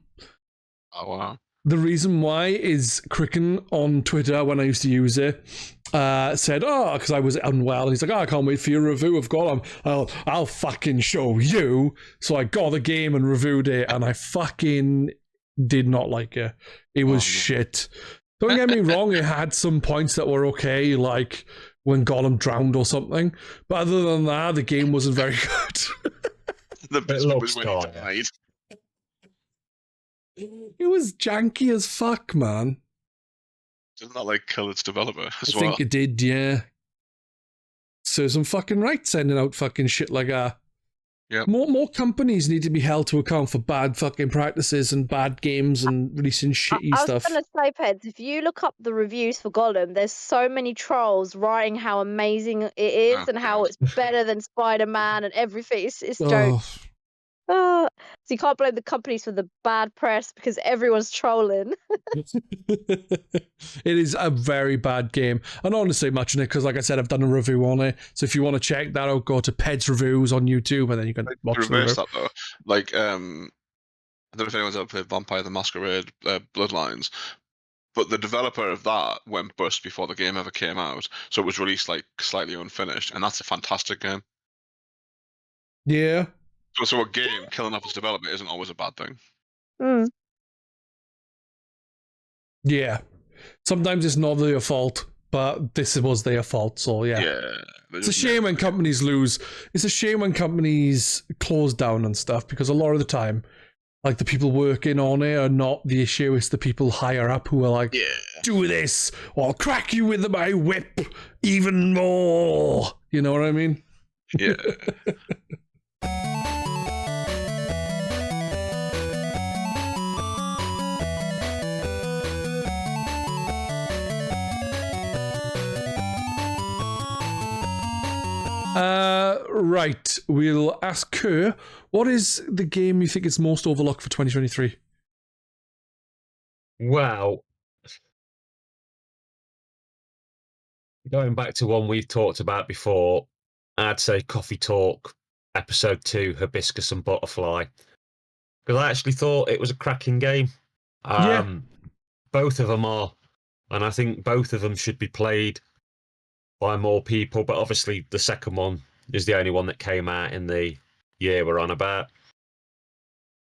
Oh, wow. The reason why is Cricken on Twitter, when I used to use it, said, because I was unwell, and he's like, I can't wait for your review of Gollum. I'll fucking show you. So I got the game and reviewed it, and I fucking did not like it. It was shit. Don't get me wrong, it had some points that were okay, like when Gollum drowned or something. But other than that, the game wasn't very good. The best bit was looks when he dire. died. It was janky as fuck, man. Didn't that like kill its developer as I think it did, yeah. So some fucking right sending out fucking shit like that. Yep. More companies need to be held to account for bad fucking practices and bad games and releasing shitty I was stuff. gonna say, Pedz, if you look up the reviews for Gollum, there's so many trolls writing how amazing it is Oh, and how God. it's better than Spider-Man and everything. It's Oh, jokes. So you can't blame the companies for the bad press because everyone's trolling. it is a very bad game. I don't want to say much on it because, like I said, I've done a review on it. So if you want to check that out, go to Pedz Reviews on YouTube and then you can Like, watch to the reverse review. that though, like I don't know if anyone's ever played Vampire the Masquerade Bloodlines, but the developer of that went bust before the game ever came out, so it was released like slightly unfinished, and that's a fantastic game. Yeah. So a game killing off its developer isn't always a bad thing. Mm. Yeah. Sometimes it's not their fault, but this was their fault, so yeah. It's a shame when companies lose. It's a shame when companies close down and stuff because a lot of the time, like the people working on it are not the issue. It's the people higher up who are like, do this or I'll crack you with my whip even more. You know what I mean? Yeah. Right. We'll ask Kerr, what is the game you think is most overlooked for 2023? Well, going back to one we've talked about before, I'd say Coffee Talk, Episode 2, Hibiscus and Butterfly. Because I actually thought it was a cracking game. Both of them are. And I think both of them should be played by more people. But obviously, the second one is the only one that came out in the year we're on about.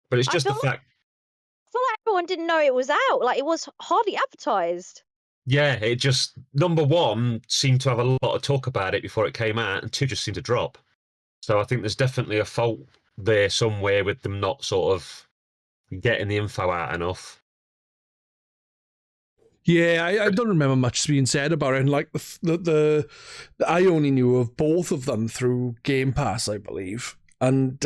But it's just the fact. I feel like everyone didn't know it was out. Like, it was hardly advertised. Yeah, it just, number one, seemed to have a lot of talk about it before it came out, and two just seemed to drop. So I think there's definitely a fault there somewhere with them not sort of getting the info out enough. Yeah, I don't remember much being said about it. And like I only knew of both of them through Game Pass, I believe, and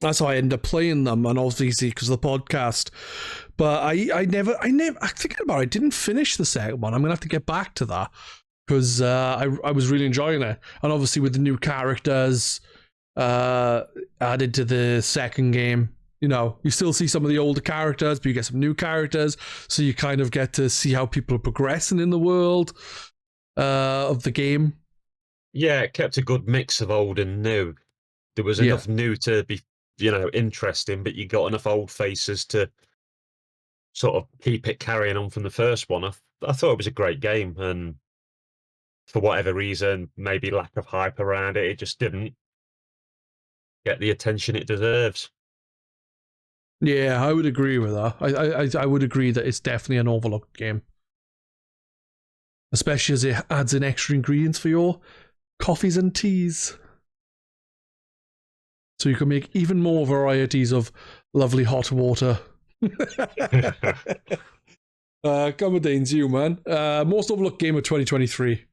that's how I ended up playing them. And obviously because of the podcast, but I never. I thinking about it, I didn't finish the second one. I'm gonna have to get back to that because I was really enjoying it, and obviously with the new characters added to the second game. You know, you still see some of the older characters, but you get some new characters, so you kind of get to see how people are progressing in the world of the game. Yeah, it kept a good mix of old and new. There was enough new to be, interesting, but you got enough old faces to sort of keep it carrying on from the first one. I thought it was a great game, and for whatever reason, maybe lack of hype around it, it just didn't get the attention it deserves. Yeah, I would agree with that. I would agree that it's definitely an overlooked game. Especially as it adds in extra ingredients for your coffees and teas. So you can make even more varieties of lovely hot water. Cumberdanes, you, man. Most overlooked game of 2023.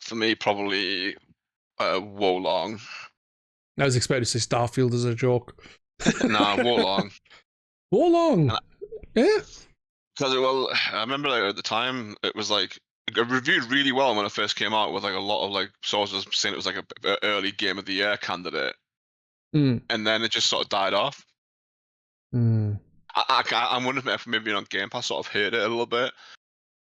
For me, probably Wolong. I was expecting to say Starfield as a joke. Nah, Wolong. Wolong. Yeah. Because I remember at the time it was like it reviewed really well when it first came out, with like a lot of like sources saying it was like a early game of the year candidate, and then it just sort of died off. I'm wondering if maybe on Game Pass sort of hurt it a little bit,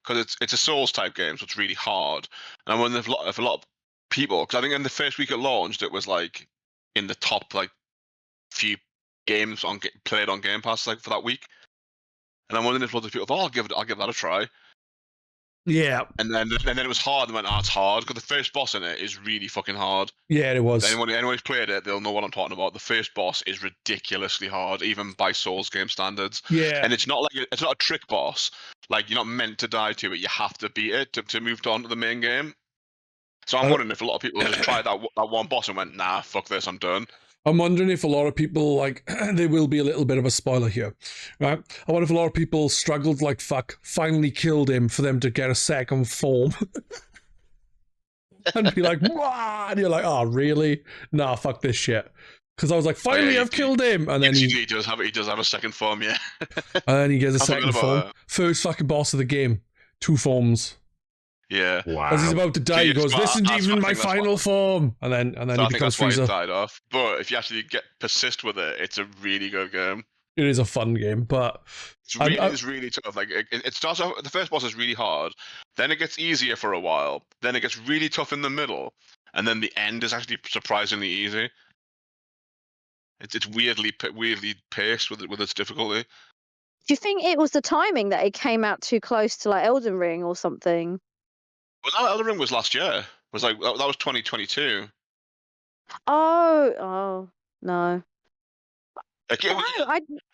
because it's a Souls type game, so it's really hard. And I wonder if a lot of people, because I think in the first week it launched, it was like in the top like few games played on Game Pass like for that week, and I'm wondering if lots of people thought, I'll give that a try. Yeah. And then it was hard, and went, it's hard, because the first boss in it is really fucking hard. Yeah, it was. Anyone who's played it, they'll know what I'm talking about. The first boss is ridiculously hard, even by Souls game standards. Yeah. And it's not a trick boss. Like you're not meant to die to it. You have to beat it to move on to the main game. So I'm wondering if a lot of people just tried that one boss and went, nah, fuck this, I'm done. I'm wondering if a lot of people, like, there will be a little bit of a spoiler here, right? I wonder if a lot of people struggled like fuck, finally killed him for them to get a second form. And be like, "Wah!" And you're like, oh, really? Nah, fuck this shit. Because I was like, finally, I've killed him. And then he does have a second form, yeah. And then he gets a I forgot second about form. that. First fucking boss of the game. 2 forms. Yeah. Wow. As he's about to die, he goes, this isn't even my final form. And then So he I think becomes that's why Freezer. it died off. But if you actually persist with it, it's a really good game. It is a fun game, but It's really tough. Like it starts off. The first boss is really hard. Then it gets easier for a while. Then it gets really tough in the middle, and then the end is actually surprisingly easy. It's weirdly paced with its difficulty. Do you think it was the timing that it came out too close to like Elden Ring or something? Well, no, Elden Ring was last year. It was like that was 2022. Oh no. Like,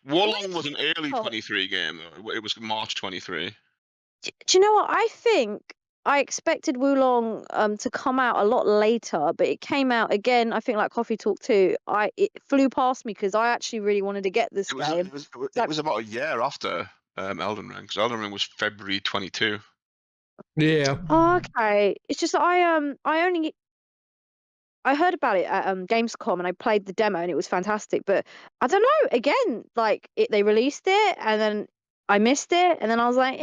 Warlong was an early Oh. 23 game though. It was March 23. Do you know what? I think I expected Wulong to come out a lot later, but it came out again. I think like Coffee Talk 2. It flew past me because I actually really wanted to get this game. It was about a year after Elden Ring, because Elden Ring was February 22. yeah. Oh, okay. It's just that I heard about it at Gamescom and I played the demo and it was fantastic. But I don't know. Again, like they released it and then I missed it and then I was like,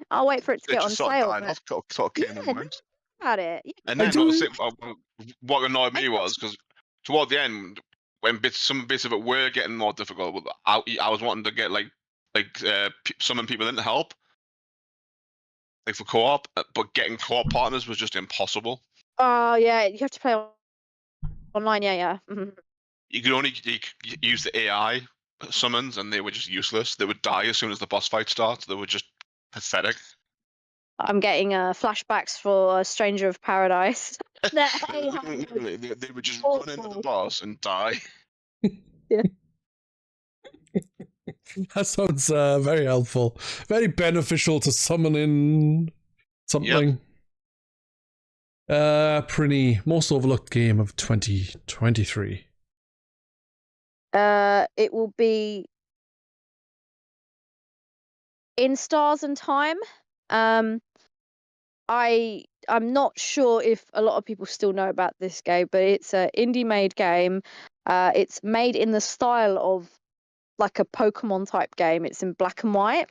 I'll wait for it to It get on just sort of sale. died off, sort of came and went. About it. Yeah. And I then do- what annoyed me was because toward the end, when some bits of it were getting more difficult, I was wanting to get summon people in to help, like for co-op, but getting co-op partners was just impossible. Oh yeah, you have to play online. Yeah. Mhm. You could only use the AI summons, and they were just useless. They would die as soon as the boss fight starts. They were just pathetic. I'm getting flashbacks for Stranger of Paradise. They would just run into the boss and die. That sounds very helpful. Very beneficial to summoning something. Prinny, most overlooked game of 2023. It will be In Stars and Time. I'm not sure if a lot of people still know about this game, but it's an indie-made game. It's made in the style of like a Pokemon type game. It's in black and white,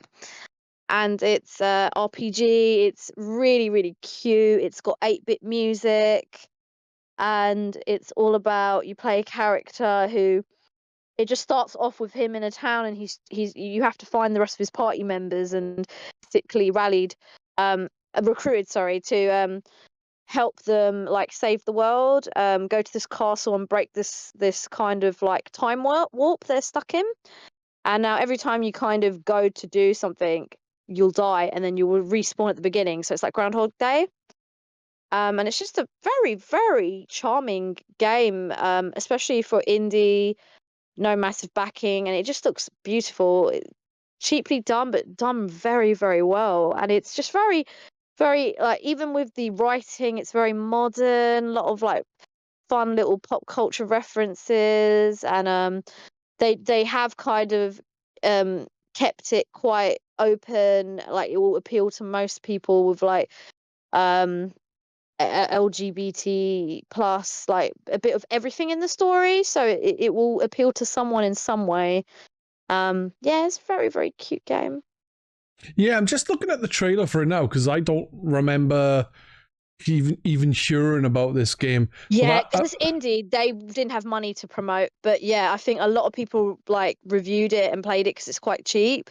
and it's RPG. It's really, really cute. It's got 8-bit music, and it's all about you play a character who. It just starts off with him in a town, and you have to find the rest of his party members, and basically recruited, to help them like save the world, go to this castle and break this kind of like time warp they're stuck in. And now every time you kind of go to do something, you'll die, and then you will respawn at the beginning. So it's like Groundhog Day. And it's just a very, very charming game, especially for indie. No massive backing, and it just looks beautiful. Cheaply done, but done very, very well. And it's just very, very like, even with the writing, it's very modern. A lot of like fun little pop culture references, and they have kind of kept it quite open. Like it will appeal to most people with like LGBT plus, like a bit of everything in the story, so it will appeal to someone in some way. Yeah, it's a very, very cute game. Yeah, I'm just looking at the trailer for it now because I don't remember even hearing about this game. Yeah, because it's indie, they didn't have money to promote, but yeah, I think a lot of people like reviewed it and played it because it's quite cheap,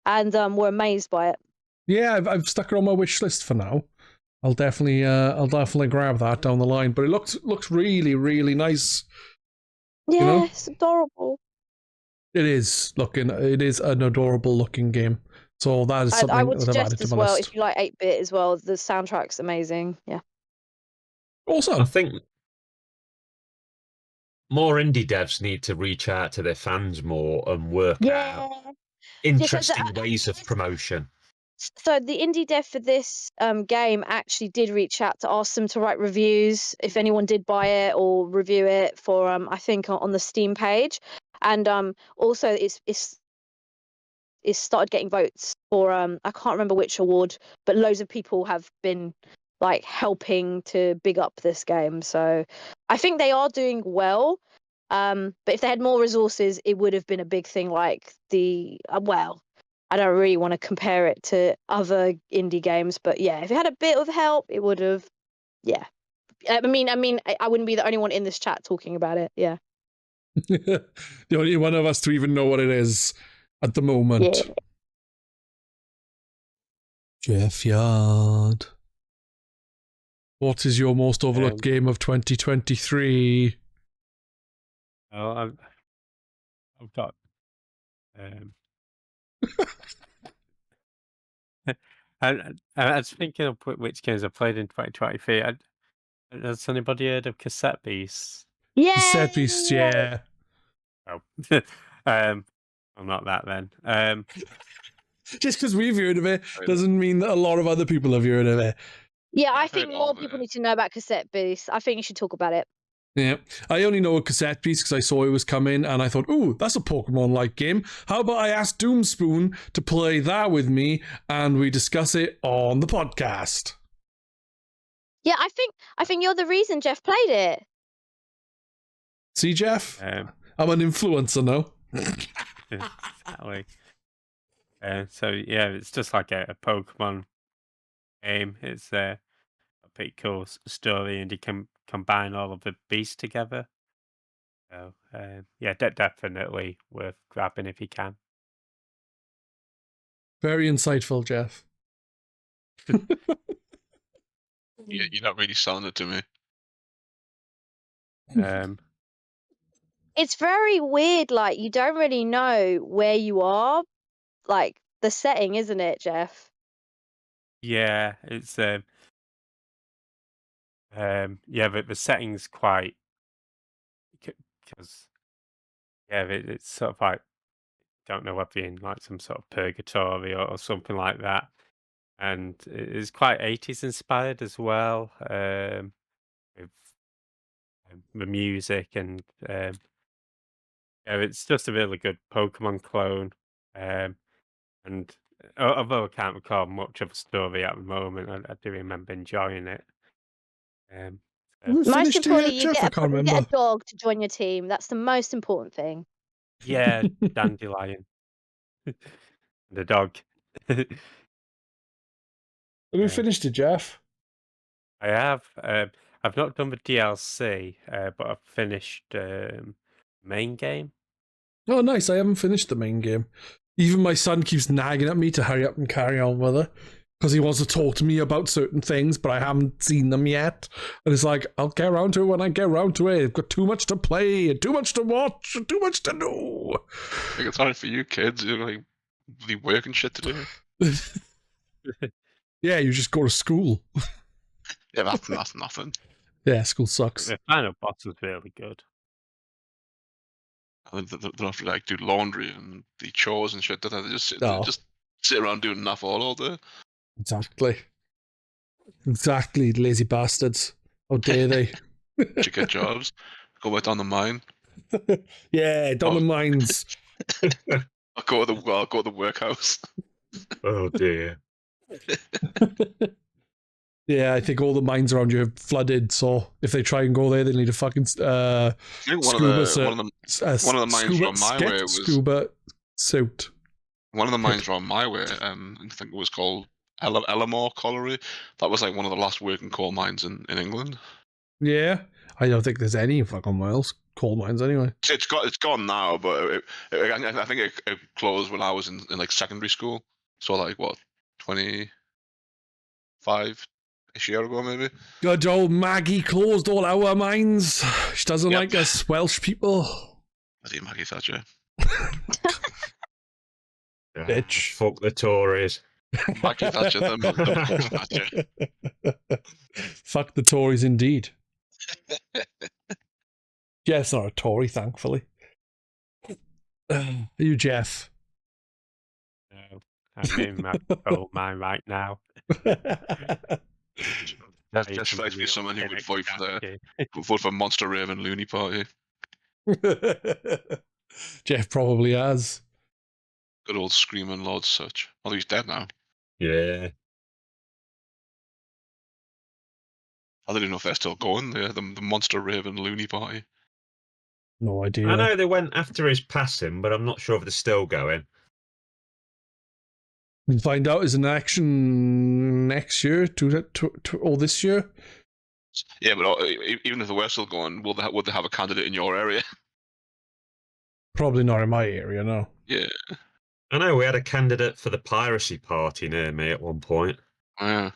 and were amazed by it. Yeah, I've stuck it on my wish list for now. I'll definitely grab that down the line. But it looks really, really nice. Yeah, you know? It's adorable. It is an adorable looking game. So that is something I would that I've added suggest to as my well, list. if you like 8-bit as well, the soundtrack's amazing. Yeah. Also, I think more indie devs need to reach out to their fans more and work out interesting ways of promotion. So the indie dev for this game actually did reach out to ask them to write reviews if anyone did buy it or review it for I think on the Steam page, and also it's started getting votes for I can't remember which award, but loads of people have been like helping to big up this game. So I think they are doing well. But if they had more resources, it would have been a big thing. Like well, I don't really want to compare it to other indie games, but yeah, if it had a bit of help, it would have. Yeah, I mean, I wouldn't be the only one in this chat talking about it. Yeah. The only one of us to even know what it is at the moment. Yeah. Jeffyard. What is your most overlooked game of 2023? Well, I've got. I was thinking of which games I played in 2023. Has anybody heard of Cassette Beasts? Yeah. Cassette Beasts, yeah. Oh, I'm not that then. Just because we've heard of it doesn't mean that a lot of other people have heard of it. Yeah, I I've think heard more of people it. need to know about Cassette Beasts. I think you should talk about it. Yeah, I only know a Cassette Beast because I saw it was coming and I thought, ooh, that's a Pokemon-like game. How about I ask Doomspoon to play that with me and we discuss it on the podcast? Yeah, I think you're the reason Jeff played it. See, Jeff? Um, I'm an influencer now. Exactly. So yeah, it's just like a Pokemon game. It's a pretty cool story, and you can combine all of the beasts together. So yeah, definitely worth grabbing if you can. Very insightful, Jeff. Yeah, you're not really selling it to me. It's very weird. Like you don't really know where you are, like the setting, isn't it, Jeff? Yeah, it's yeah, but the setting's quite because yeah, it's sort of like don't know whether you're in like some sort of purgatory or something like that, and it's quite 80s inspired as well, with the music and yeah, it's just a really good Pokemon clone, and although I can't recall much of the story at the moment, I do remember enjoying it. So, We Most finished it importantly, yet, Jeff? I can't you remember. get a dog to join your team. That's the most important thing. yeah, Dandelion, the dog. Have we Yeah. finished it, Jeff? I have. I've not done the DLC, but I've finished main game. Oh, nice. I haven't finished the main game. Even my son keeps nagging at me to hurry up and carry on with it because he wants to talk to me about certain things, but I haven't seen them yet. And it's like, I'll get around to it when I get around to it. I've got too much to play, and too much to watch, and too much to do. I think it's hard for you kids. You're like the work and shit to do. Yeah, you just go to school. Yeah, that's nothing. Yeah, school sucks. The final boss was really good. I think they don't have to like do laundry and the chores and shit. They just No. just sit around doing nothing all day. Exactly. Exactly, lazy bastards. How dare they? To get jobs, go out on the mine. Yeah, down the mines. I'll go to the workhouse. Oh dear. Yeah, I think all the mines around you are flooded, so if they try and go there, they need a fucking I think one of the mines around my way was scuba suit. one of the mines around my way. I think it was called Ellamore Colliery. That was like one of the last working coal mines in England. Yeah, I don't think there's any fucking coal mines anyway. It's gone now, but I think it closed when I was in like secondary school. So like what, 25-ish year ago maybe. Good old Maggie closed all our mines. She doesn't like us Welsh people. Bloody Maggie Thatcher. Bitch. Fuck the Tories. Maggie Thatcher, the Thatcher. Fuck the Tories indeed. Jeff's not a Tory, thankfully. Are you, Jeff? No, I'm in my gold mine right now. That's Playing just some like to be real someone who would vote Connect for Monster Raven Looney Party. Jeff probably has. Good old Screaming Lord such. Although he's dead now. Yeah. I don't even know if they're still going there. The Monster Raven Looney Party. No idea. I know they went after his passing, but I'm not sure if they're still going. We'll find out is an action next year or this year. Yeah, but even if they were still going, would they have a candidate in your area? Probably not in my area, no. Yeah. I know we had a candidate for the piracy party near me at one point. Yeah.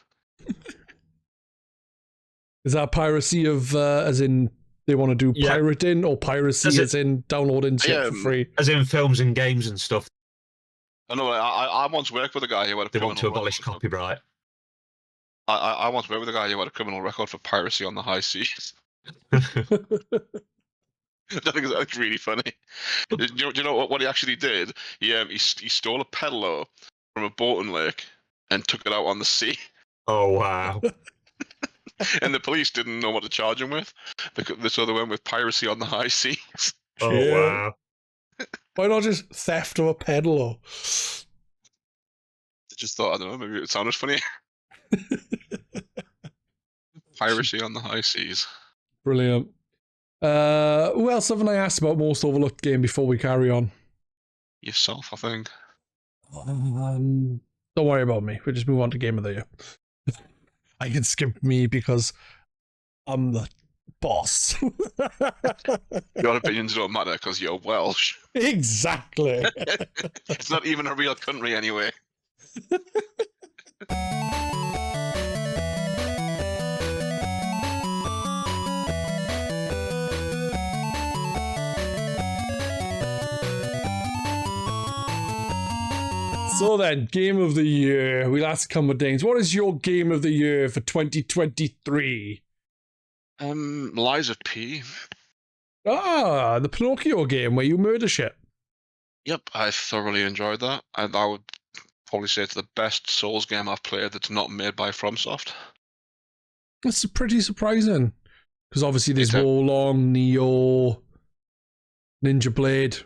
Is that piracy of as in they want to do Yeah. pirating, or piracy as in downloading shit for free? As in films and games and stuff. I know. I once worked with a guy who had a They criminal want to abolish record. copyright. I once worked with a guy who had a criminal record for piracy on the high seas. I think it's really funny. Do you know what he actually did? He stole a pedalo from a boating lake and took it out on the sea. Oh, wow. And the police didn't know what to charge him with, so they went with piracy on the high seas. Oh, Yeah. wow. Why not just theft of a pedalo? I just thought, I don't know, maybe it sounded funny. Piracy on the high seas. Brilliant. Who else haven't I asked about most overlooked game before we carry on? Yourself, I think. Don't worry about me. We'll just move on to Game of the Year. I can skip me because I'm the boss. Your opinions don't matter because you're Welsh. Exactly. It's not even a real country anyway. So then, Game of the Year. We'll ask Cumberdanes, what is your Game of the Year for 2023? Liza P. Ah, the Pinocchio game where you murder shit. Yep, I thoroughly enjoyed that. And I would probably say it's the best Souls game I've played that's not made by FromSoft. That's pretty surprising. Because obviously there's It's a- Wolong, Neo, Ninja Blade,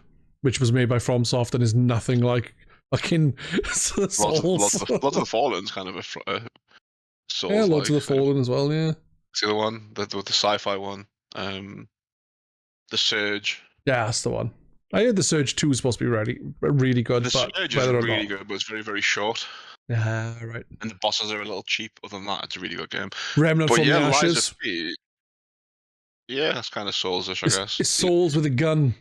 which was made by FromSoft and is nothing like fucking Souls. Lots of the Fallen's kind of a Souls. Yeah, lots of the Fallen as well, yeah. See the one, the sci-fi one. The Surge. Yeah, that's the one. I heard the Surge 2 is supposed to be really good, The but Surge is whether or really not. good, but it's very, very short. Yeah, right. And the bosses are a little cheap. Other than that, it's a really good game. Remnant But from yeah, the Liza Ashes. P. Yeah, that's kind of Souls-ish, I guess. It's Souls with a gun.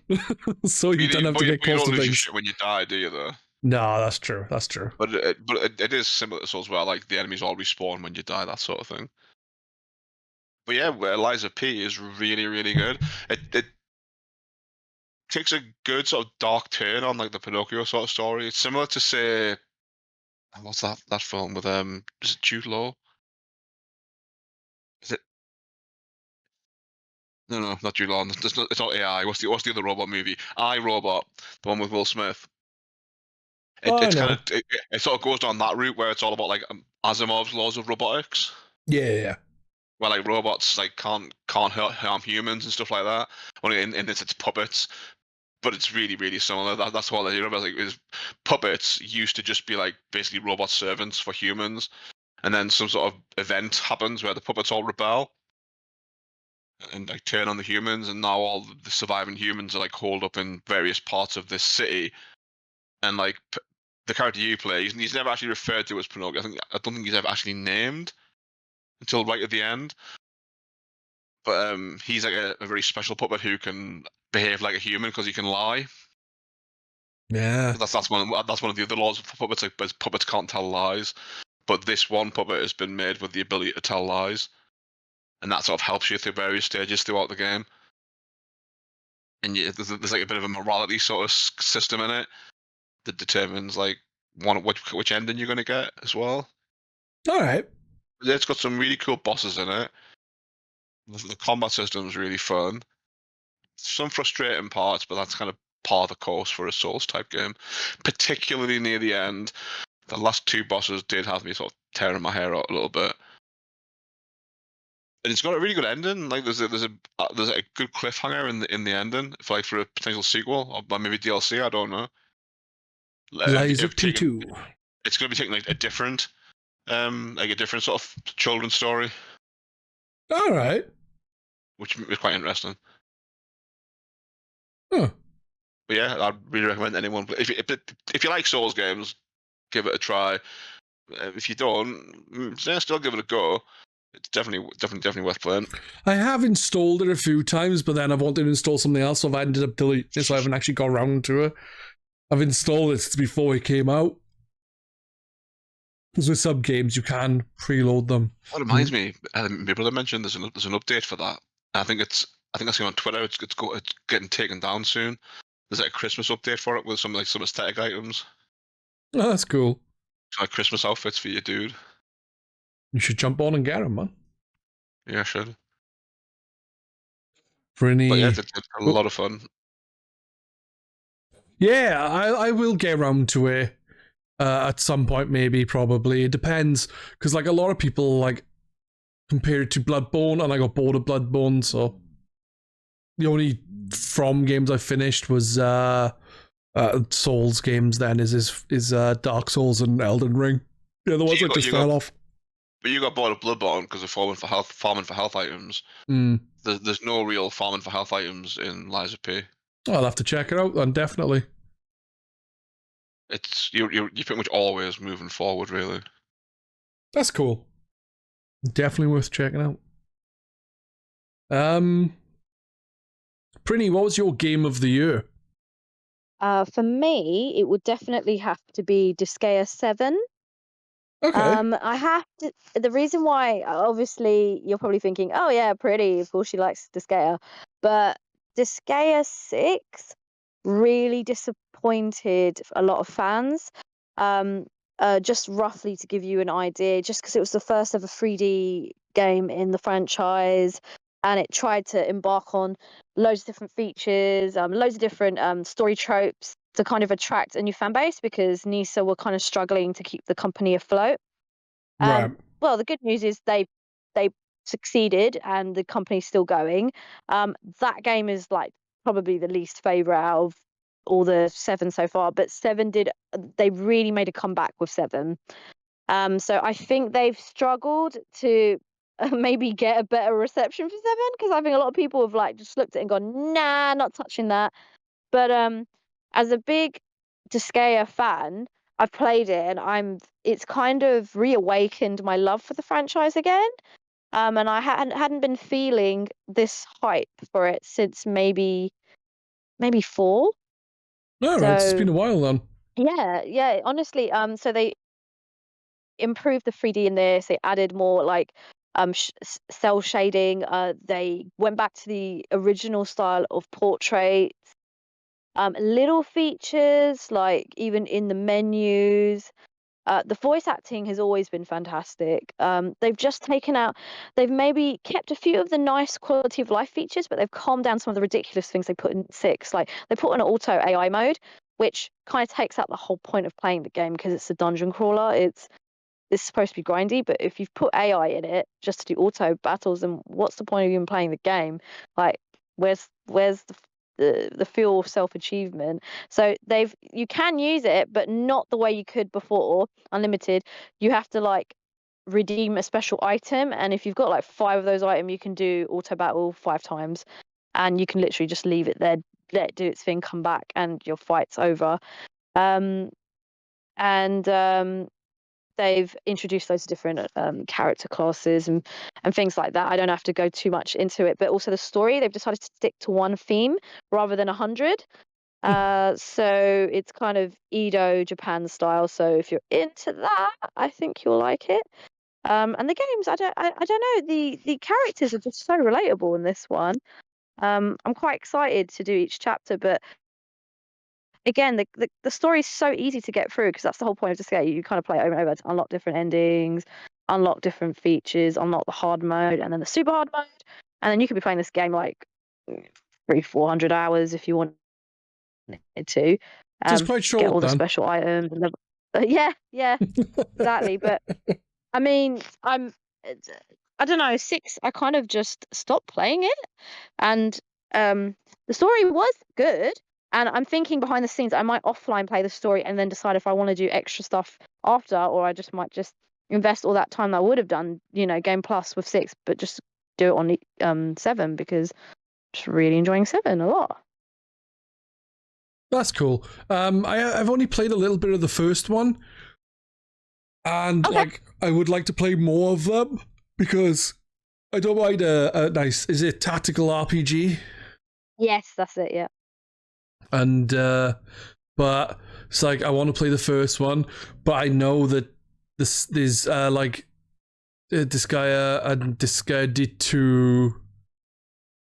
So you don't have to get you close don't to lose your things. shit when you die, do you, though? No, that's true. That's true. But it is similar to Souls where like the enemies all respawn when you die, that sort of thing. But yeah, Liza P is really, really good. It takes a good sort of dark turn on like the Pinocchio sort of story. It's similar to say, what's that film with is it Jude Law? Is it? No, not Jude Law. It's not AI. What's the other robot movie? I, Robot, the one with Will Smith. It sort of goes down that route where it's all about like Asimov's laws of robotics, Yeah. where like robots like can't harm humans and stuff like that. Only in this it's puppets, but it's really, really similar. That's what they remember. Like, is puppets used to just be like basically robot servants for humans, and then some sort of event happens where the puppets all rebel and like turn on the humans, and now all the surviving humans are like holed up in various parts of this city, and like the character you play, he's never actually referred to as Pinocchio. I don't think he's ever actually named until right at the end. But he's like a very special puppet who can behave like a human because he can lie. Yeah. That's one of the other laws of puppets. Like, puppets can't tell lies, but this one puppet has been made with the ability to tell lies, and that sort of helps you through various stages throughout the game. And there's like a bit of a morality sort of system in it that determines like which ending you're going to get as well. All right. It's got some really cool bosses in it. The combat system is really fun. Some frustrating parts, but that's kind of par the course for a Souls type game. Particularly near the end, the last two bosses did have me sort of tearing my hair out a little bit. And it's got a really good ending. Like there's a good cliffhanger in the ending for a potential sequel or maybe DLC. I don't know. Lies of P2. It's going to be taking like a different sort of children's story. All right. Which is quite interesting. Huh. But yeah, I'd really recommend anyone. If you like Souls games, give it a try. If you don't, still give it a go. It's definitely worth playing. I have installed it a few times, but then I've wanted to install something else, so I've ended up deleting it, so I haven't actually got around to it. I've installed it before it came out. Because with some games, you can preload them. That reminds me, my brother mentioned there's an update for that. I think I seen on Twitter it's getting taken down soon. There's like a Christmas update for it with some aesthetic items. Oh, that's cool. Like Christmas outfits for your dude. You should jump on and get them, man. Yeah, I should. Prinny. But yeah, it's a lot of fun. Yeah, I will get around to it at some point, maybe, probably. It depends, because like a lot of people like compare it to Bloodborne, and I got bored of Bloodborne, so the only From games I finished was Souls games. Then is Dark Souls and Elden Ring. The other ones I just fell off. But you got bored of Bloodborne because of farming for health items. Mm. There's no real farming for health items in Lies of P. I'll have to check it out then, definitely. It's you're pretty much always moving forward, really. That's cool. Definitely worth checking out. Prinny, what was your game of the year? For me, it would definitely have to be Disgaea 7. Okay. I have to. The reason why, obviously, you're probably thinking, "Oh yeah, pretty. Of course, she likes Disgaea," but Disgaea 6 really disappointed a lot of fans. Just roughly to give you an idea, just because it was the first ever 3D game in the franchise, and it tried to embark on loads of different features, loads of different story tropes to kind of attract a new fan base, because Nisa were kind of struggling to keep the company afloat. Right. Well, the good news is they succeeded and the company's still going. That game is like probably the least favorite out of all the 7 so far, but 7 they really made a comeback with 7. So I think they've struggled to maybe get a better reception for 7, because I think a lot of people have like just looked at it and gone, nah, not touching that. But as a big Disgaea fan, I've played it and it's kind of reawakened my love for the franchise again. And I hadn't been feeling this hype for it since maybe 4. All right, it's been a while then. Yeah, honestly, so they improved the 3D in this. They added more like cell shading. They went back to the original style of portraits. Little features like even in the menus. The voice acting has always been fantastic. They've maybe kept a few of the nice quality of life features, but they've calmed down some of the ridiculous things they put in 6. Like they put an auto AI mode, which kind of takes out the whole point of playing the game, because it's a dungeon crawler. It's supposed to be grindy, but if you've put AI in it just to do auto battles, then what's the point of even playing the game? Like, where's the feel of self-achievement? So you can use it, but not the way you could before, unlimited. You have to like redeem a special item, and if you've got like 5 of those items, you can do auto battle 5 times, and you can literally just leave it there, let it do its thing, come back, and your fight's over. They've introduced loads of different character classes and things like that. I don't have to go too much into it, but also the story, they've decided to stick to one theme rather than 100. So it's kind of Edo Japan style. So if you're into that, I think you'll like it. And the games, I don't know, the characters are just so relatable in this one. I'm quite excited to do each chapter, but again, the story is so easy to get through, because that's the whole point of Disgaea. You kind of play it over and over to unlock different endings, unlock different features, unlock the hard mode, and then the super hard mode. And then you could be playing this game like 300-400 hours if you wanted to. So it's quite short, get all the then. special items. Yeah, exactly. But I mean, I don't know, 6. I kind of just stopped playing it, and the story was good. And I'm thinking behind the scenes, I might offline play the story and then decide if I want to do extra stuff after, or I just might just invest all that time that I would have done, Game Plus with 6, but just do it on 7 because I'm just really enjoying 7 a lot. That's cool. I've only played a little bit of the first one, and Okay. I would like to play more of them because I don't mind a nice. Is it tactical RPG? Yes, that's it. Yeah. And but it's like I want to play the first one, but I know that there's Disgaea and Disgaea D2,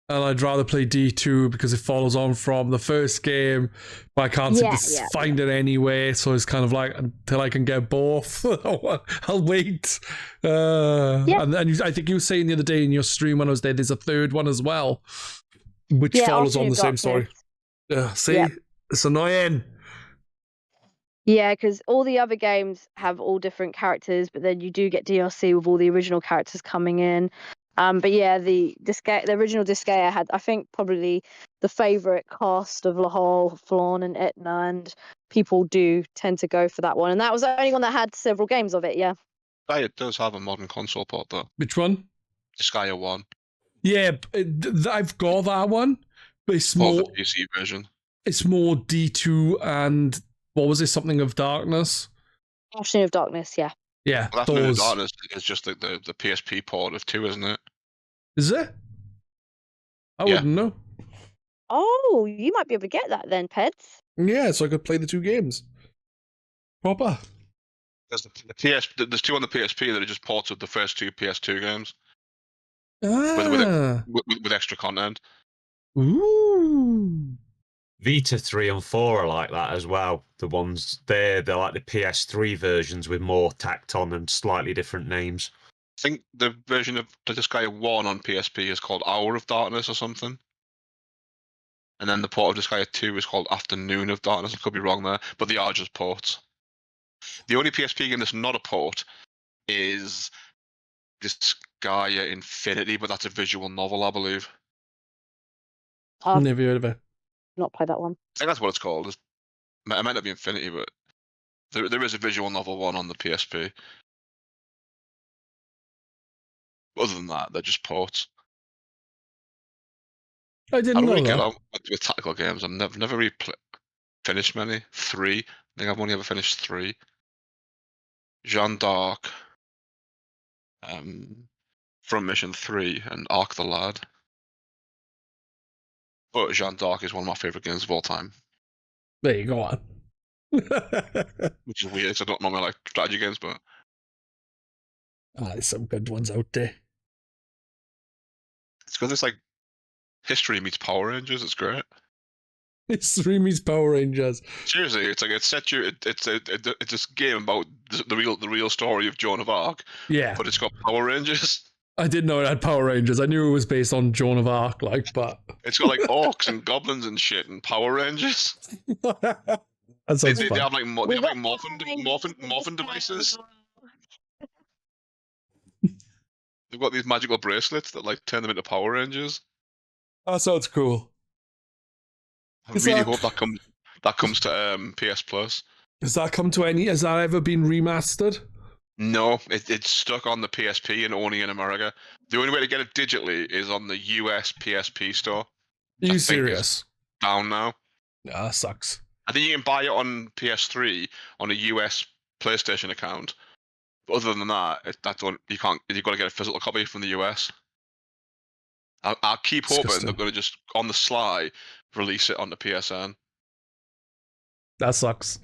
and I'd rather play D2 because it follows on from the first game, but I can't seem to find it anyway, so it's kind of like until I can get both, I'll wait. And I think you were saying the other day in your stream when I was there, there's a third one as well, which follows on the same story. See, it's annoying. Yeah, because all the other games have all different characters, but then you do get DLC with all the original characters coming in. But yeah, the original Disgaea had, I think, probably the favourite cast of Lahore, Flawn, and Etna, and people do tend to go for that one. And that was the only one that had several games of it. Yeah. It does have a modern console port though. Which one? Disgaea 1. Yeah, I've got that one, but it's more the PC version. It's more D2 and what was it? Something of Darkness. Afternoon of Darkness. Yeah. Yeah, well, Afternoon of Darkness is just the PSP port of 2, isn't it? Is it? I wouldn't know. Oh, you might be able to get that then, Pedz. Yeah, so I could play the 2 games. Proper. There's there's 2 on the PSP that are just ports of the first 2 PS2 games. With extra content. Ooh. Vita 3 and 4 are like that as well. The ones they're like the PS3 versions with more tacked on and slightly different names. I think the version of Disgaea 1 on PSP is called Hour of Darkness or something. And then the port of Disgaea 2 is called Afternoon of Darkness. I could be wrong there, but they are just ports. The only PSP game that's not a port is Disgaea Infinity, but that's a visual novel, I believe. Never heard of it. Not play that one. I think that's what it's called. It might not be Infinity, but there is a visual novel one on the PSP. Other than that, they're just ports. I didn't know really that. Get on with tactical games. I've never really finished many. 3. I think I've only ever finished 3. Jeanne d'Arc, From Mission 3, and Arc the Lad. But Jeanne d'Arc is one of my favourite games of all time. There you go on. Which is weird, because I don't normally like strategy games, but... there's some good ones out there. It's because it's like history meets Power Rangers. It's great. History meets Power Rangers. Seriously, it's like it's a game about the real story of Joan of Arc. Yeah, but it's got Power Rangers. I didn't know it had Power Rangers. I knew it was based on Joan of Arc, but it's got like orcs and goblins and shit and Power Rangers. That sounds fun. They have like morphin devices. They've got these magical bracelets that like turn them into Power Rangers. That sounds cool. I really hope that comes to PS Plus. Has that come to any? Has that ever been remastered? No, it's stuck on the PSP and only in America. The only way to get it digitally is on the US PSP store. Are you serious? Down now. Yeah, that sucks. I think you can buy it on PS3 on a US PlayStation account. But other than that, you can't. You've got to get a physical copy from the US. I'll keep hoping they're going to just on the sly release it on the PSN. That sucks.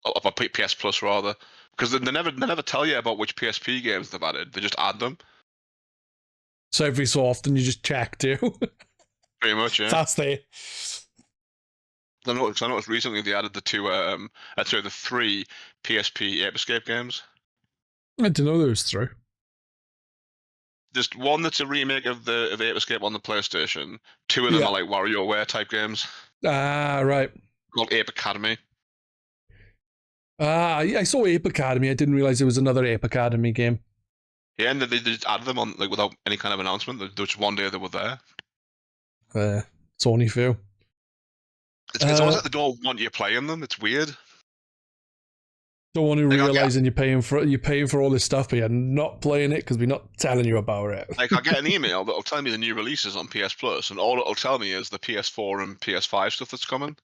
Of a PS Plus rather, because they never tell you about which PSP games they've added. They just add them. So every so often you just check too. Pretty much, yeah. That's there. I noticed recently they added the 3 PSP Ape Escape games. I didn't know there was 3. There's one that's a remake of Ape Escape on the PlayStation. 2 of them are like WarioWare type games. Ah, right. Called Ape Academy. I saw Ape Academy. I didn't realize it was another Ape Academy game. Yeah, and they just added them on like without any kind of announcement. There was just one day they were there. It's only few. It's almost like they don't want you playing them. It's weird. Don't want to Like, realizing you're paying for all this stuff, but you're not playing it because we're not telling you about it. Like I get an email that'll tell me the new releases on PS Plus, and all it'll tell me is the PS4 and PS5 stuff that's coming.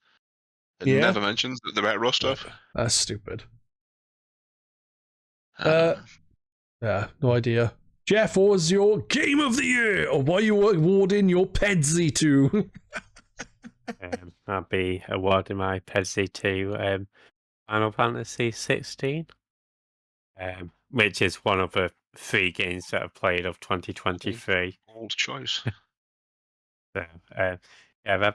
It never mentions the retro stuff. That's stupid. Uh, Yeah, no idea. Jeff, what was your game of the year, or what you awarding your Pedzys to? I'll be awarding my Pedzys to Final Fantasy 16, which is one of the 3 games that I've played of 2023. Old choice. So, yeah,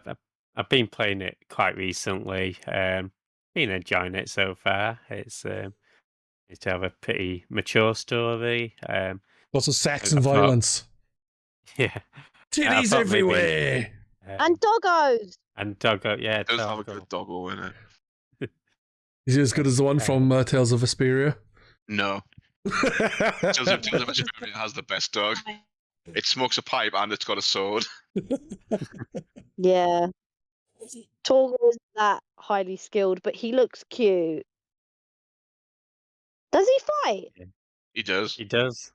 I've been playing it quite recently. Been enjoying it so far. It's to have a pretty mature story. Lots of sex I and thought- violence. Yeah, Titties thought maybe- everywhere. And doggos. and Doggo, yeah, It does have a Doggo. good doggo in it. Is it as good as the one from Tales of Vesperia? No, Tales of Vesperia has the best dog. It smokes a pipe and it's got a sword. Yeah. Torgal isn't that highly skilled, but he looks cute. Does he fight? He does. He does.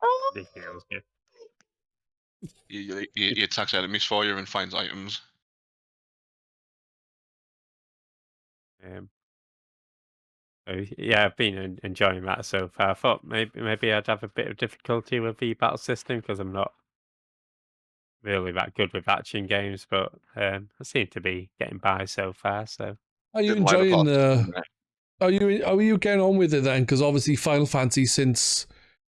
Oh, He feels good. He attacks enemies for you and finds items. Yeah, I've been enjoying that so far. I thought maybe I'd have a bit of difficulty with the battle system because I'm not really that good with action games, but I seem to be getting by so far. So Are you Didn't like the enjoying part- the? Are you getting on with it then? Because obviously Final Fantasy since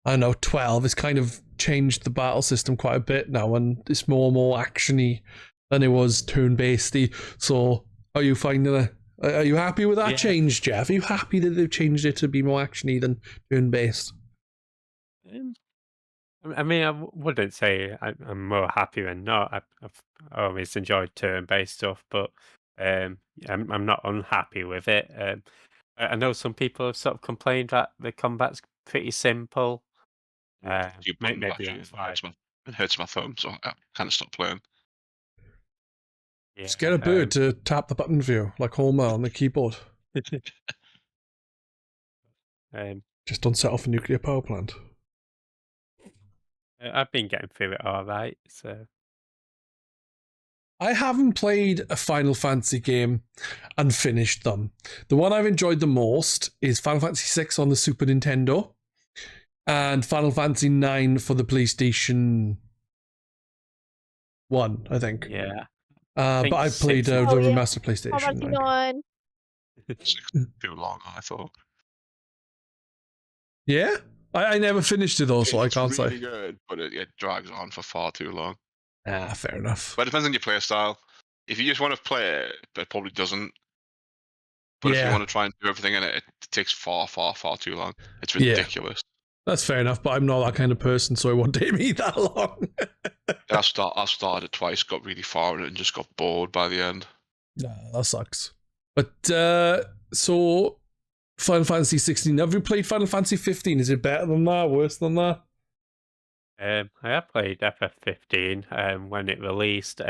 I don't know 12 has kind of changed the battle system quite a bit now, and it's more and more actiony than it was turn-basedy. So are you finding it? Are you happy with that Yeah. change, Jeff? Are you happy that they've changed it to be more actiony than turn-based? I mean, I wouldn't say I'm more happy than not. I've always enjoyed turn-based stuff, but I'm not unhappy with it. I know some people have sort of complained that the combat's pretty simple. You button Maybe bash that's why. it hurts my thumb, so I kind of stopped playing. Yeah, Just get a bird to tap the button for you, like Homer on the keyboard. Just don't set off a nuclear power plant. I've been getting through it all right. So I haven't played a Final Fantasy game and finished them. The one I've enjoyed the most is Final Fantasy VI on the Super Nintendo and Final Fantasy IX for the PlayStation 1, I think. yeah, But I played the Oh, yeah. remastered PlayStation 9. 99. Too long, I thought. Yeah? I never finished it though, so I It's can't really say. good, but it drags on for far too long. Ah, fair enough. But it depends on your play style. If you just want to play it, it probably doesn't. But if you Yeah. want to try and do everything in it, it takes far, far, far too long. It's Yeah. ridiculous. That's fair enough, but I'm not that kind of person, so it won't take me that long. I've started it twice, got really far in it, and just got bored by the end. Nah, that sucks. But so Final Fantasy 16. Have you played Final Fantasy 15? Is it better than that? Worse than that? I have played FF15 when it released.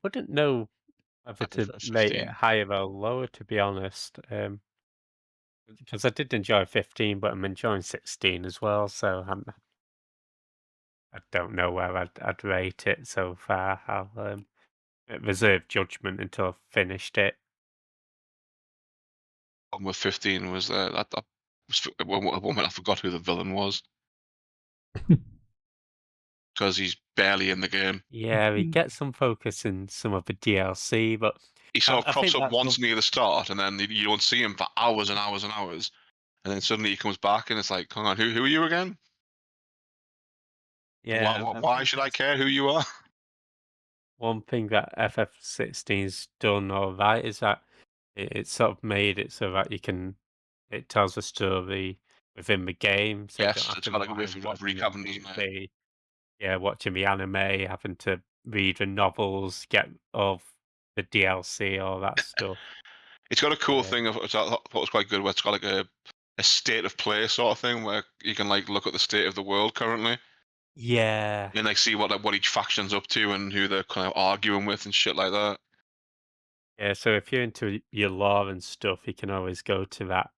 Wouldn't know whether to make it FF15. higher or lower, to be honest. Because I did enjoy 15, but I'm enjoying 16 as well. So I don't know where I'd rate it so far. I'll reserve judgment until I've finished it. Problem with 15 was that at one moment I forgot who the villain was. Because he's barely in the game. Yeah, he gets some focus in some of the DLC, but He sort I of crops think up that's once near the start, and then you don't see him for hours and hours and hours. And then suddenly he comes back, and it's like, hang on, who are you again? yeah, Why should I care who you are? one thing that FF16's done all right is that it's sort of made it so that it tells a story within the game. So you Yes, don't have it's to got like a rely bit on of watching the recapping, doesn't it? movie, yeah, watching the anime, having to read the novels, get all the DLC, all that stuff. It's got a cool Yeah. thing of which I thought was quite good, where it's got like a state of play sort of thing, where you can like look at the state of the world currently Yeah. and like see what each faction's up to and who they're kind of arguing with and shit like that. Yeah, so if you're into your lore and stuff, you can always go to that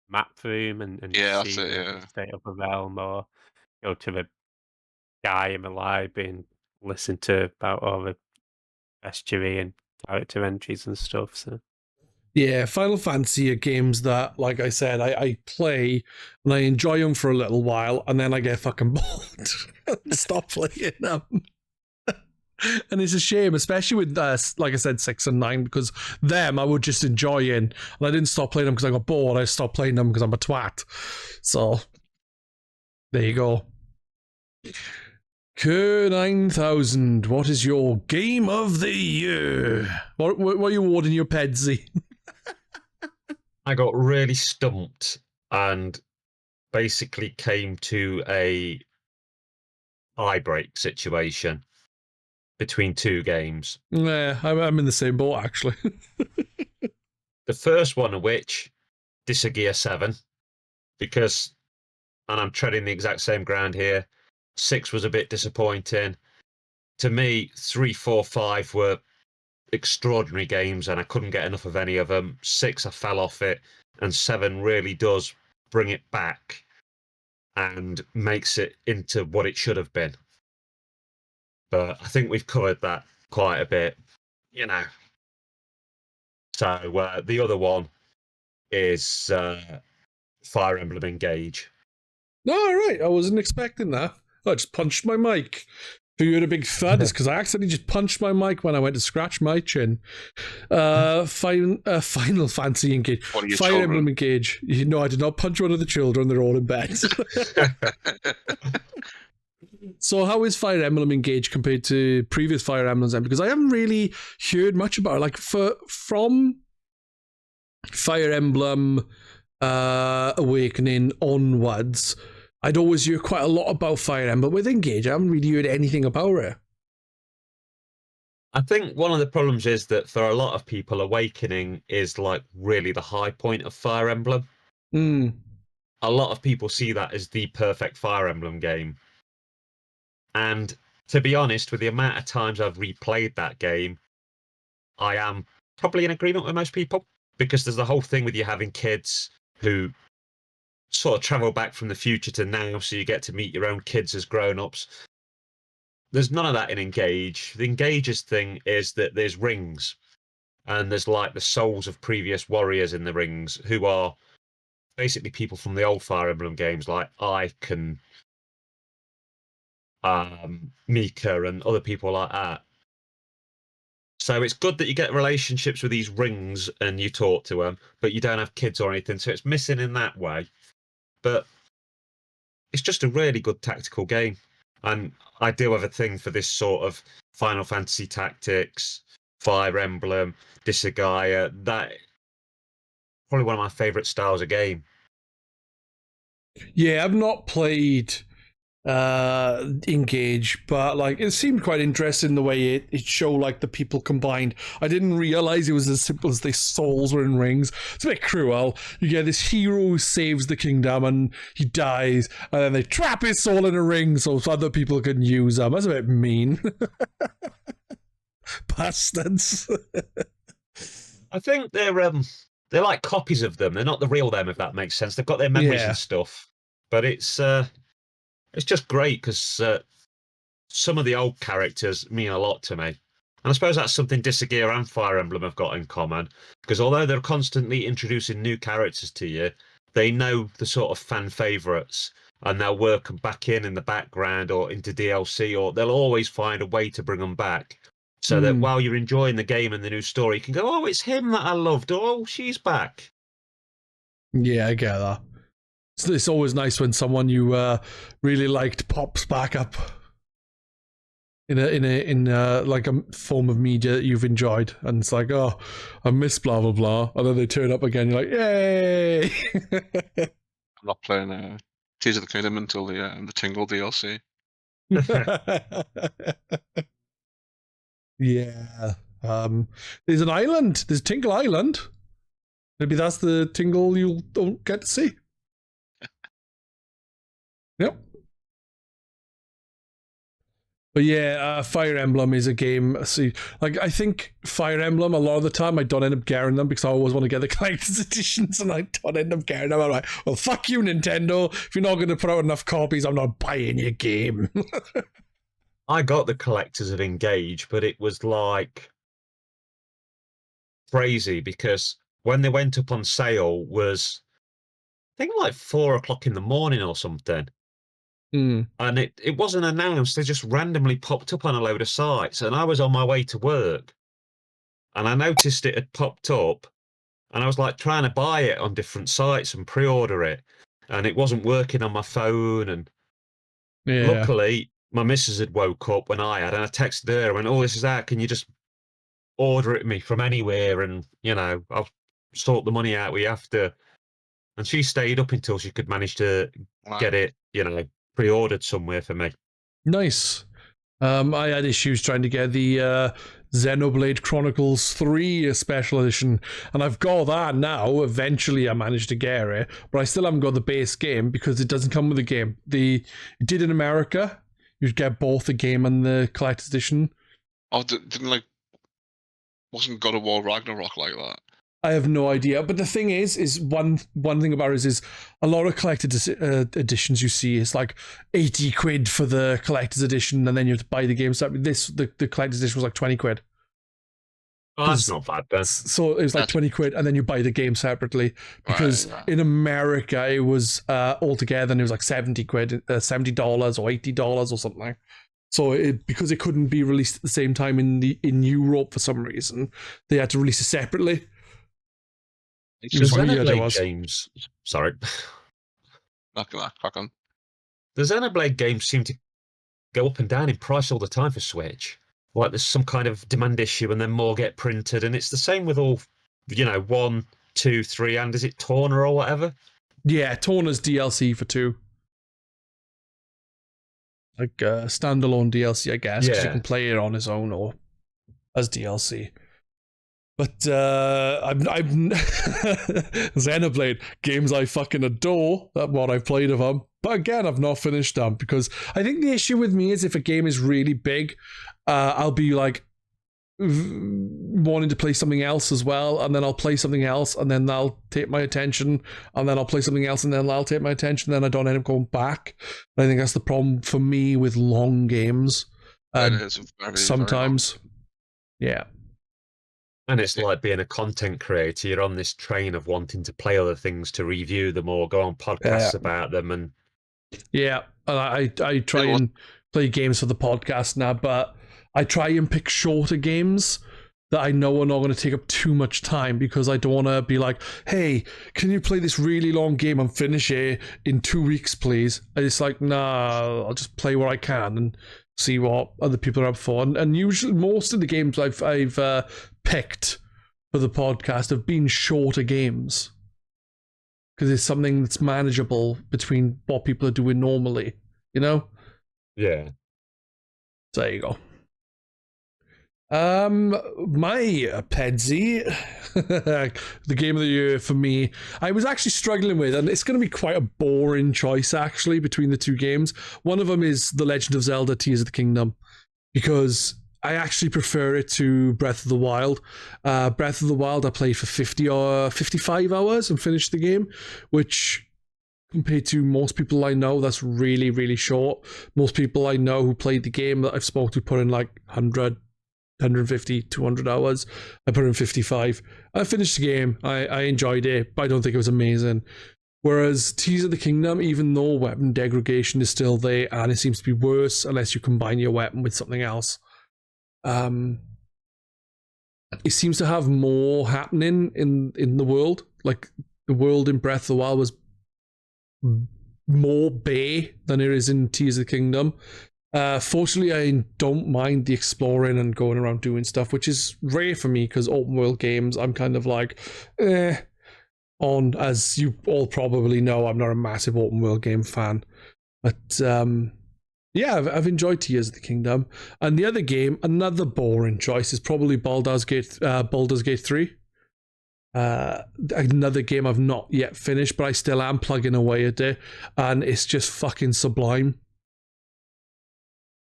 map room and Yeah, that's see it. the Yeah. state of the realm, or go to the guy in the library and listen to about all the history and character entries and stuff. So Yeah, Final Fantasy are games that, like I said, I play and I enjoy them for a little while, and then I get fucking bored and stop playing them. And it's a shame, especially with, like I said, 6 and 9, because them I would just enjoy in, and I didn't stop playing them because I got bored. I stopped playing them because I'm a twat. So, there you go. Kerrr9000, what is your game of the year? What are you awarding your Pedzys? I got really stumped and basically came to a eye break situation between two games. Yeah, I'm in the same boat, actually. The first one of which, Gear 7, because, and I'm treading the exact same ground here, 6 was a bit disappointing. To me, 3, 4, 5 were extraordinary games and I couldn't get enough of any of them. 6, I fell off it, and 7 really does bring it back and makes it into what it should have been. But I think we've covered that quite a bit, you know. So the other one is Fire Emblem Engage. No, right. I wasn't expecting that. I just punched my mic. If you heard a big thud, it's because I accidentally just punched my mic when I went to scratch my chin. Final Fantasy Engage. What are your Fire children? Emblem Engage. No, I did not punch one of the children. They're all in bed. So how is Fire Emblem Engage compared to previous Fire Emblems then? Because I haven't really heard much about it. Like from Fire Emblem Awakening onwards, I'd always hear quite a lot about Fire Emblem. With Engage, I haven't really heard anything about it. I think one of the problems is that for a lot of people, Awakening is like really the high point of Fire Emblem. A lot of people see that as the perfect Fire Emblem game. And to be honest, with the amount of times I've replayed that game, I am probably in agreement with most people, because there's the whole thing with you having kids who sort of travel back from the future to now, so you get to meet your own kids as grown-ups. There's none of that in Engage. The Engage's thing is that there's rings, and there's like the souls of previous warriors in the rings, who are basically people from the old Fire Emblem games, like Ike and Mika and other people like that. So it's good that you get relationships with these rings and you talk to them, but you don't have kids or anything, so it's missing in that way. But it's just a really good tactical game, and I do have a thing for this sort of Final Fantasy Tactics, Fire Emblem, Disgaea. That probably one of my favourite styles of game. Yeah, I've not played Engage, but like it seemed quite interesting the way it showed like the people combined. I didn't realize it was as simple as their souls were in rings. It's a bit cruel. You get this hero who saves the kingdom and he dies, and then they trap his soul in a ring so other people can use them. That's a bit mean. Bastards. I think they're like copies of them. They're not the real them, if that makes sense. They've got their memories Yeah. and stuff, but it's just great because some of the old characters mean a lot to me. And I suppose that's something Disgaea and Fire Emblem have got in common, because although they're constantly introducing new characters to you, they know the sort of fan favourites, and they'll work them back in the background or into DLC, or they'll always find a way to bring them back. So that while you're enjoying the game and the new story, you can go, oh, it's him that I loved. Oh, she's back. Yeah, I get that. It's always nice when someone you really liked pops back up in like a form of media that you've enjoyed, and it's like, oh, I miss blah blah blah, and then they turn up again. You're like, yay! I'm not playing Tears of the Kingdom until the Tingle DLC. Yeah. There's an island. There's Tingle Island. Maybe that's the tingle you don't get to see. Yep. But yeah, Fire Emblem is a game. See, like I think Fire Emblem, a lot of the time I don't end up getting them because I always want to get the collector's editions, and I don't end up getting them. I'm like, well, fuck you, Nintendo. If you're not going to put out enough copies, I'm not buying your game. I got the collectors of Engage, but it was like crazy because when they went up on sale was, I think, like 4 o'clock in the morning or something. Mm. And it wasn't announced. They just randomly popped up on a load of sites. And I was on my way to work and I noticed it had popped up. And I was like trying to buy it on different sites and pre-order it. And it wasn't working on my phone. And luckily, my missus had woke up when I had. And I texted her and went, oh, this is out. Can you just order it me from anywhere? And, you know, I'll sort the money out we after. And she stayed up until she could manage to get it, you know, pre-ordered somewhere for me. Nice. I had issues trying to get the Xenoblade Chronicles 3 special edition, and I've got that now. Eventually I managed to get it, but I still haven't got the base game because it doesn't come with the game. It did in America. You'd get both the game and the collector's edition. Oh, wasn't God of War Ragnarok like that? I have no idea, but the thing is one thing about it is a lot of collected editions you see is like 80 quid for the collector's edition, and then you have to buy the game. So the collector's edition was like 20 quid. Oh, that's not bad then. So it was like 20 quid, and then you buy the game separately because in America it was altogether, and it was like 70 quid, $70 or $80 or something. So because it couldn't be released at the same time in Europe for some reason, they had to release it separately. The Xenoblade games. Sorry. Crack on. The Xenoblade games seem to go up and down in price all the time for Switch. Like there's some kind of demand issue and then more get printed. And it's the same with all, you know, 1, 2, 3, and is it Torna or whatever? Yeah, Torna's DLC for 2. Like standalone DLC, I guess, because you can play it on its own or as DLC. But I'm Xenoblade games I fucking adore. That's what I've played of them. But again, I've not finished them because I think the issue with me is if a game is really big, I'll be like wanting to play something else as well, and then I'll play something else, and then that'll take my attention, and then I'll play something else, and then that'll take my attention. Then I don't end up going back. And I think that's the problem for me with long games. Sometimes, yeah. And it's like being a content creator. You're on this train of wanting to play other things, to review them or go on podcasts about them. And yeah, I try and play games for the podcast now, but I try and pick shorter games that I know are not going to take up too much time because I don't want to be like, hey, can you play this really long game and finish it in 2 weeks, please? And it's like, nah, I'll just play what I can and see what other people are up for. And usually most of the games I've picked for the podcast have been shorter games because it's something that's manageable between what people are doing normally, you know? Yeah. So there you go. My Pedzys, the game of the year for me, I was actually struggling with, and it's going to be quite a boring choice actually between the two games. One of them is The Legend of Zelda: Tears of the Kingdom, because I actually prefer it to Breath of the Wild. Breath of the Wild I played for 50 or 55 hours and finished the game, which compared to most people I know, that's really, really short. Most people I know who played the game that I've spoken to put in like 100, 150, 200 hours. I put in 55. I finished the game. I enjoyed it, but I don't think it was amazing. Whereas Tears of the Kingdom, even though weapon degradation is still there, and it seems to be worse unless you combine your weapon with something else, it seems to have more happening in the world. Like the world in Breath of the Wild was more bare than it is in Tears of the Kingdom. Fortunately, I don't mind the exploring and going around doing stuff, which is rare for me because open world games, I'm kind of like, on, as you all probably know, I'm not a massive open world game fan. But yeah, I've enjoyed Tears of the Kingdom. And the other game, another boring choice, is probably Baldur's Gate 3. Another game I've not yet finished, but I still am plugging away at it, and it's just fucking sublime.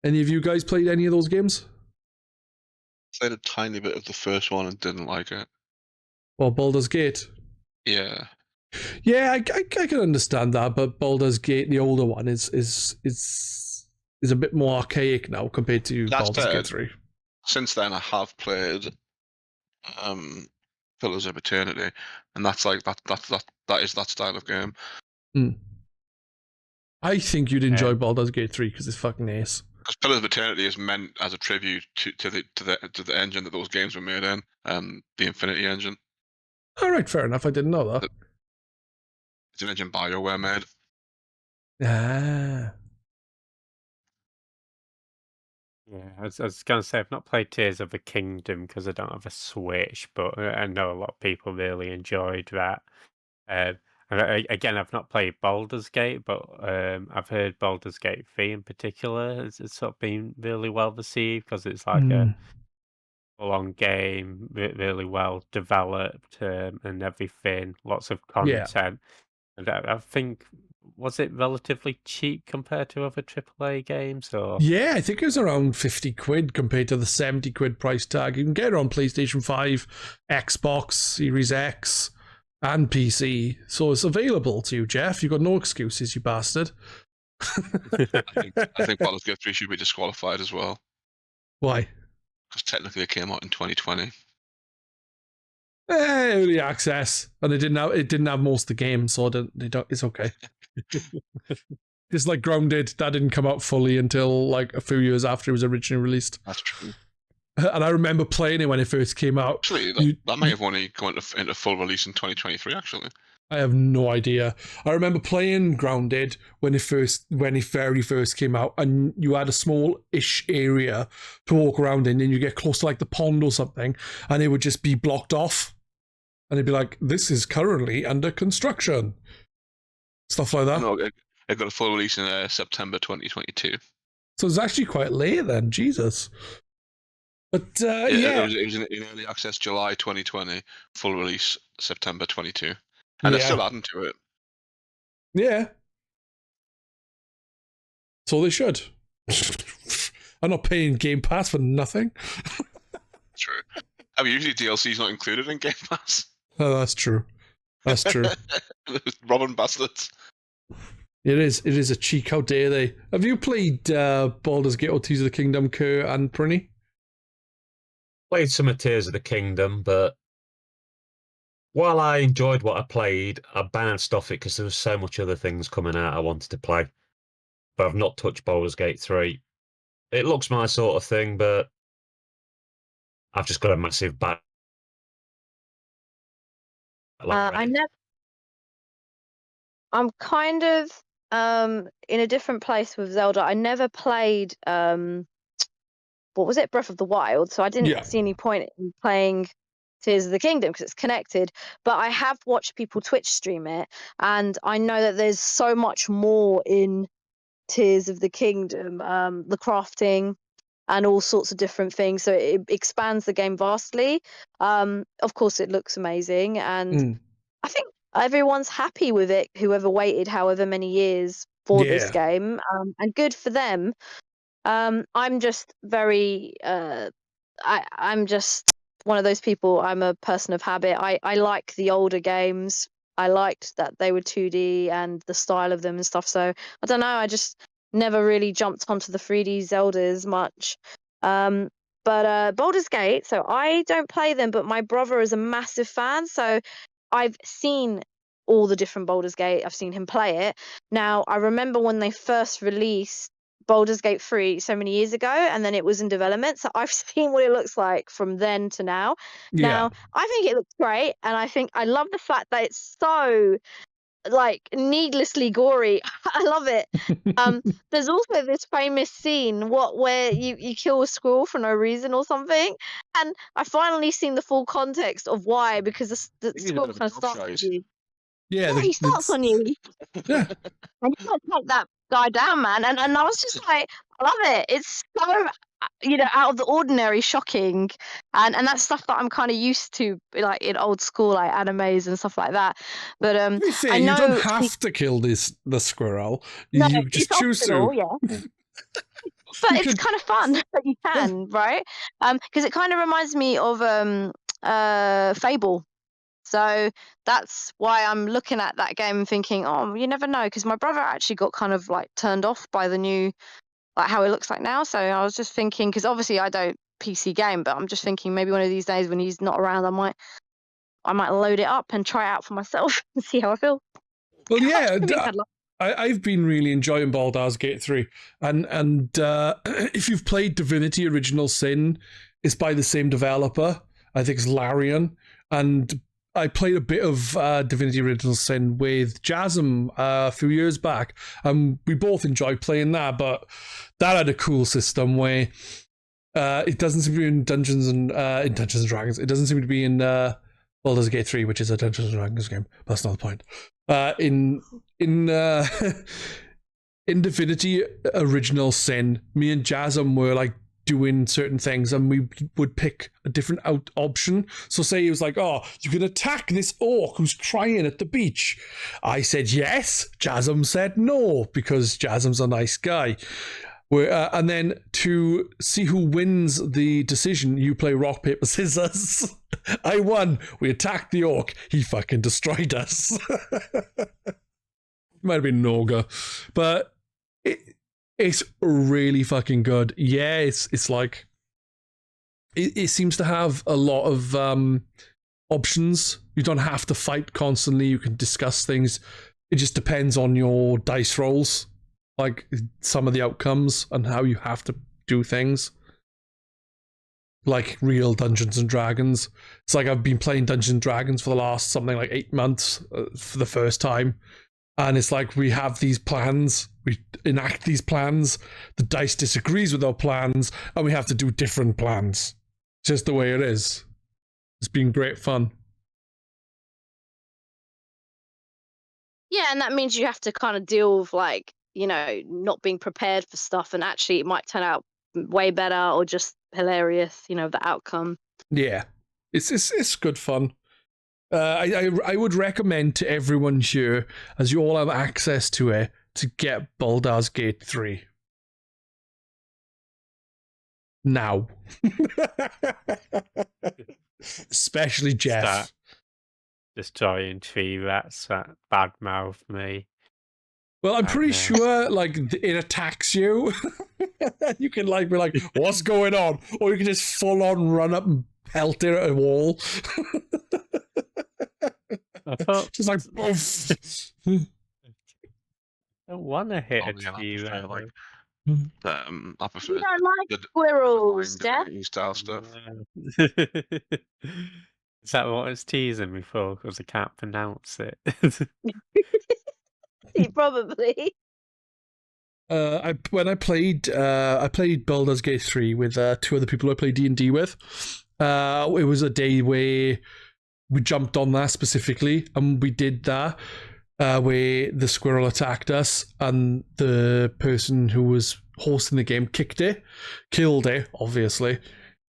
Any of you guys played any of those games? Played a tiny bit of the first one and didn't like it. Well, Baldur's Gate. Yeah. Yeah, I can understand that, but Baldur's Gate, the older one, is a bit more archaic now compared to Baldur's Gate 3. Since then, I have played Pillars of Eternity, and that's like that is that style of game. I think you'd enjoy Baldur's Gate 3 because it's fucking ace. Because Pillars of Eternity is meant as a tribute to the engine that those games were made in, the Infinity engine. All right, fair enough. I didn't know that. It's an engine BioWare made. Ah. Yeah, I was going to say, I've not played Tears of the Kingdom because I don't have a Switch, but I know a lot of people really enjoyed that. Again, I've not played Baldur's Gate, but I've heard Baldur's Gate 3 in particular has sort of been really well received because it's like a full-on game, really well developed and everything, lots of content. And I think, was it relatively cheap compared to other AAA games? Or yeah, I think it was around 50 quid compared to the 70 quid price tag. You can get it on PlayStation 5, Xbox, Series X, and PC. So it's available to you, Jeff. You've got no excuses, you bastard. I think Baldur's Gate 3 should be disqualified as well. Why? Because technically it came out in 2020. Early access, and it didn't have most of the game, so it's okay. It's like Grounded, that didn't come out fully until like a few years after it was originally released. That's true. And I remember playing it when it first came out. Actually, that may have only gone into full release in 2023. Actually, I have no idea. I remember playing Grounded when it very first came out, and you had a small-ish area to walk around in, and you get close to like the pond or something, and it would just be blocked off, and it'd be like, "This is currently under construction." Stuff like that. No, it got a full release in September 2022. So it's actually quite late then, Jesus. But it was in early access July 2020, full release September 22, and they're still adding to it. Yeah. So they should. I'm not paying Game Pass for nothing. True. I mean, usually DLC's not included in Game Pass. Oh, that's true. That's true. Robbing bastards. It is a cheek. How dare they? Have you played Baldur's Gate or Tears of the Kingdom, Kerr and Prinny? Played some of Tears of the Kingdom, but while I enjoyed what I played, I bounced off it because there was so much other things coming out I wanted to play. But I've not touched Baldur's Gate 3. It looks my sort of thing, but I've just got a massive back. I'm kind of in a different place with Zelda. I never played what was it, Breath of the Wild, so I didn't see any point in playing Tears of the Kingdom because it's connected, but I have watched people Twitch stream it, and I know that there's so much more in Tears of the Kingdom, the crafting and all sorts of different things, so it expands the game vastly. Of course it looks amazing, and I think everyone's happy with it, whoever waited however many years for this game, and good for them. I'm just very I'm just one of those people. I'm a person of habit. I like the older games. I liked that they were 2D and the style of them and stuff, so I don't know, I just never really jumped onto the 3D Zeldas much. But Baldur's Gate, so I don't play them, but my brother is a massive fan, so I've seen all the different Baldur's Gate. I've seen him play it. Now, I remember when they first released Baldur's Gate 3 so many years ago, and then it was in development, so I've seen what it looks like from then to now. Now, I think it looks great, and I love the fact that it's so like needlessly gory. I love it. There's also this famous scene where you kill a squirrel for no reason or something, and I finally seen the full context of why, because the squirrel kind of starts on you. He starts on you. And you can't take that guy down, man. And I was just like, I love it. It's so out of the ordinary, shocking, and that's stuff that I'm kind of used to, like in old school like animes and stuff like that. But To be fair, I know you don't have to kill the squirrel. no, You just it's choose optional, to. yeah. But You it's could- kind of fun that you can, right? Because it kind of reminds me of Fable. So that's why I'm looking at that game and thinking, oh, you never know. Because my brother actually got kind of like turned off by the new, like how it looks like now. So I was just thinking, because obviously I don't PC game, but I'm just thinking maybe one of these days when he's not around, I might load it up and try it out for myself and see how I feel. Well, yeah, Maybe I'd love- I've been really enjoying Baldur's Gate 3. And if you've played Divinity Original Sin, it's by the same developer. I think it's Larian. And I played a bit of Divinity Original Sin with Jasm a few years back. We both enjoyed playing that, but that had a cool system where it doesn't seem to be in Dungeons and Dragons. It doesn't seem to be in Baldur's Gate 3, which is a Dungeons and Dragons game. That's not the point. In Divinity Original Sin, me and Jasm were like doing certain things, and we would pick a different option. So say he was like, oh, you can attack this orc who's crying at the beach. I said yes. Jasm said no, because Jasm's a nice guy. And then to see who wins the decision, you play rock, paper, scissors. I won. We attacked the orc. He fucking destroyed us. Might have been Noga. But it's really fucking good. Yeah, it's like... It seems to have a lot of options. You don't have to fight constantly. You can discuss things. It just depends on your dice rolls. Like some of the outcomes and how you have to do things. Like real Dungeons and Dragons. It's like I've been playing Dungeons and Dragons for the last something like 8 months for the first time. And it's like we have these plans, we enact these plans, the dice disagrees with our plans, and we have to do different plans. Just the way it is. It's been great fun. Yeah, and that means you have to kind of deal with like, not being prepared for stuff, and actually it might turn out way better or just hilarious, the outcome. Yeah, it's good fun. I would recommend to everyone here, as you all have access to it, to get Baldur's Gate 3. Now. Especially Jeff. Start destroying tree rats that badmouth me. Well, I'm pretty sure, like, it attacks you. You can, like, be like, what's going on? Or you can just full on run up and pelt it at a wall. I thought Just like, oof. I don't want to hit a Yeah, tree rat. like, I You prefer don't like the squirrels, Jeff? Divinity style stuff. Is that what it's teasing me for? Because I can't pronounce it. Probably. When I played Baldur's Gate 3 with 2 other people I played D&D with. It was a day where we jumped on that specifically, and we did that where the squirrel attacked us, and the person who was hosting the game killed it, obviously.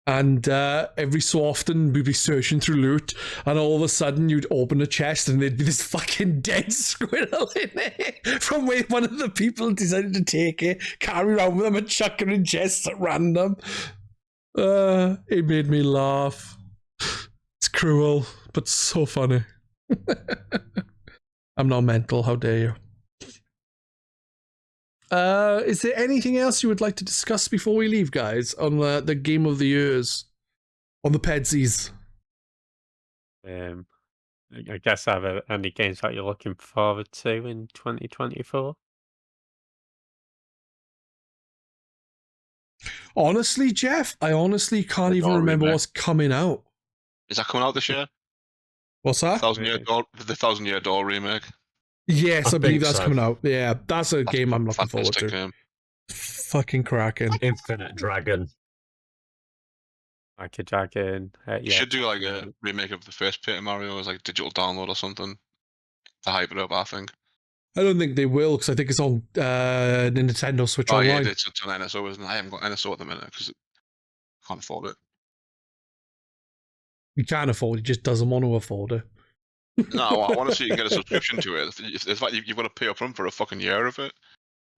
And every so often we'd be searching through loot, and all of a sudden you'd open a chest and there'd be this fucking dead squirrel in it from where one of the people decided to take it, carry around with them and chuck it in chests at random. It made me laugh. It's cruel, but so funny. I'm not mental, how dare you. Is there anything else you would like to discuss before we leave, guys, on the Game of the Years? On the Pedzys? I guess are there any games that you're looking forward to in 2024? Honestly, Jeff, I honestly can't even remember what's coming out. Is that coming out this year? What's that? The 1,000 Year Door remake. Yes, I believe that's so. coming out. Yeah, that's a game I'm looking forward Fantastic to. game. Fucking cracking. Infinite Dragon. Like a dragon. You should do like a remake of the first Paper Mario as like digital download or something to hype it up, I think. I don't think they will, because I think it's on Nintendo Switch Oh Online. yeah, it's on NSO, isn't it? I haven't got NSO at the minute because Can't afford it. He can't afford it, he just doesn't want to afford it. No, I want to see you can get a subscription to it. In fact, you've got to pay up front for a fucking year of it.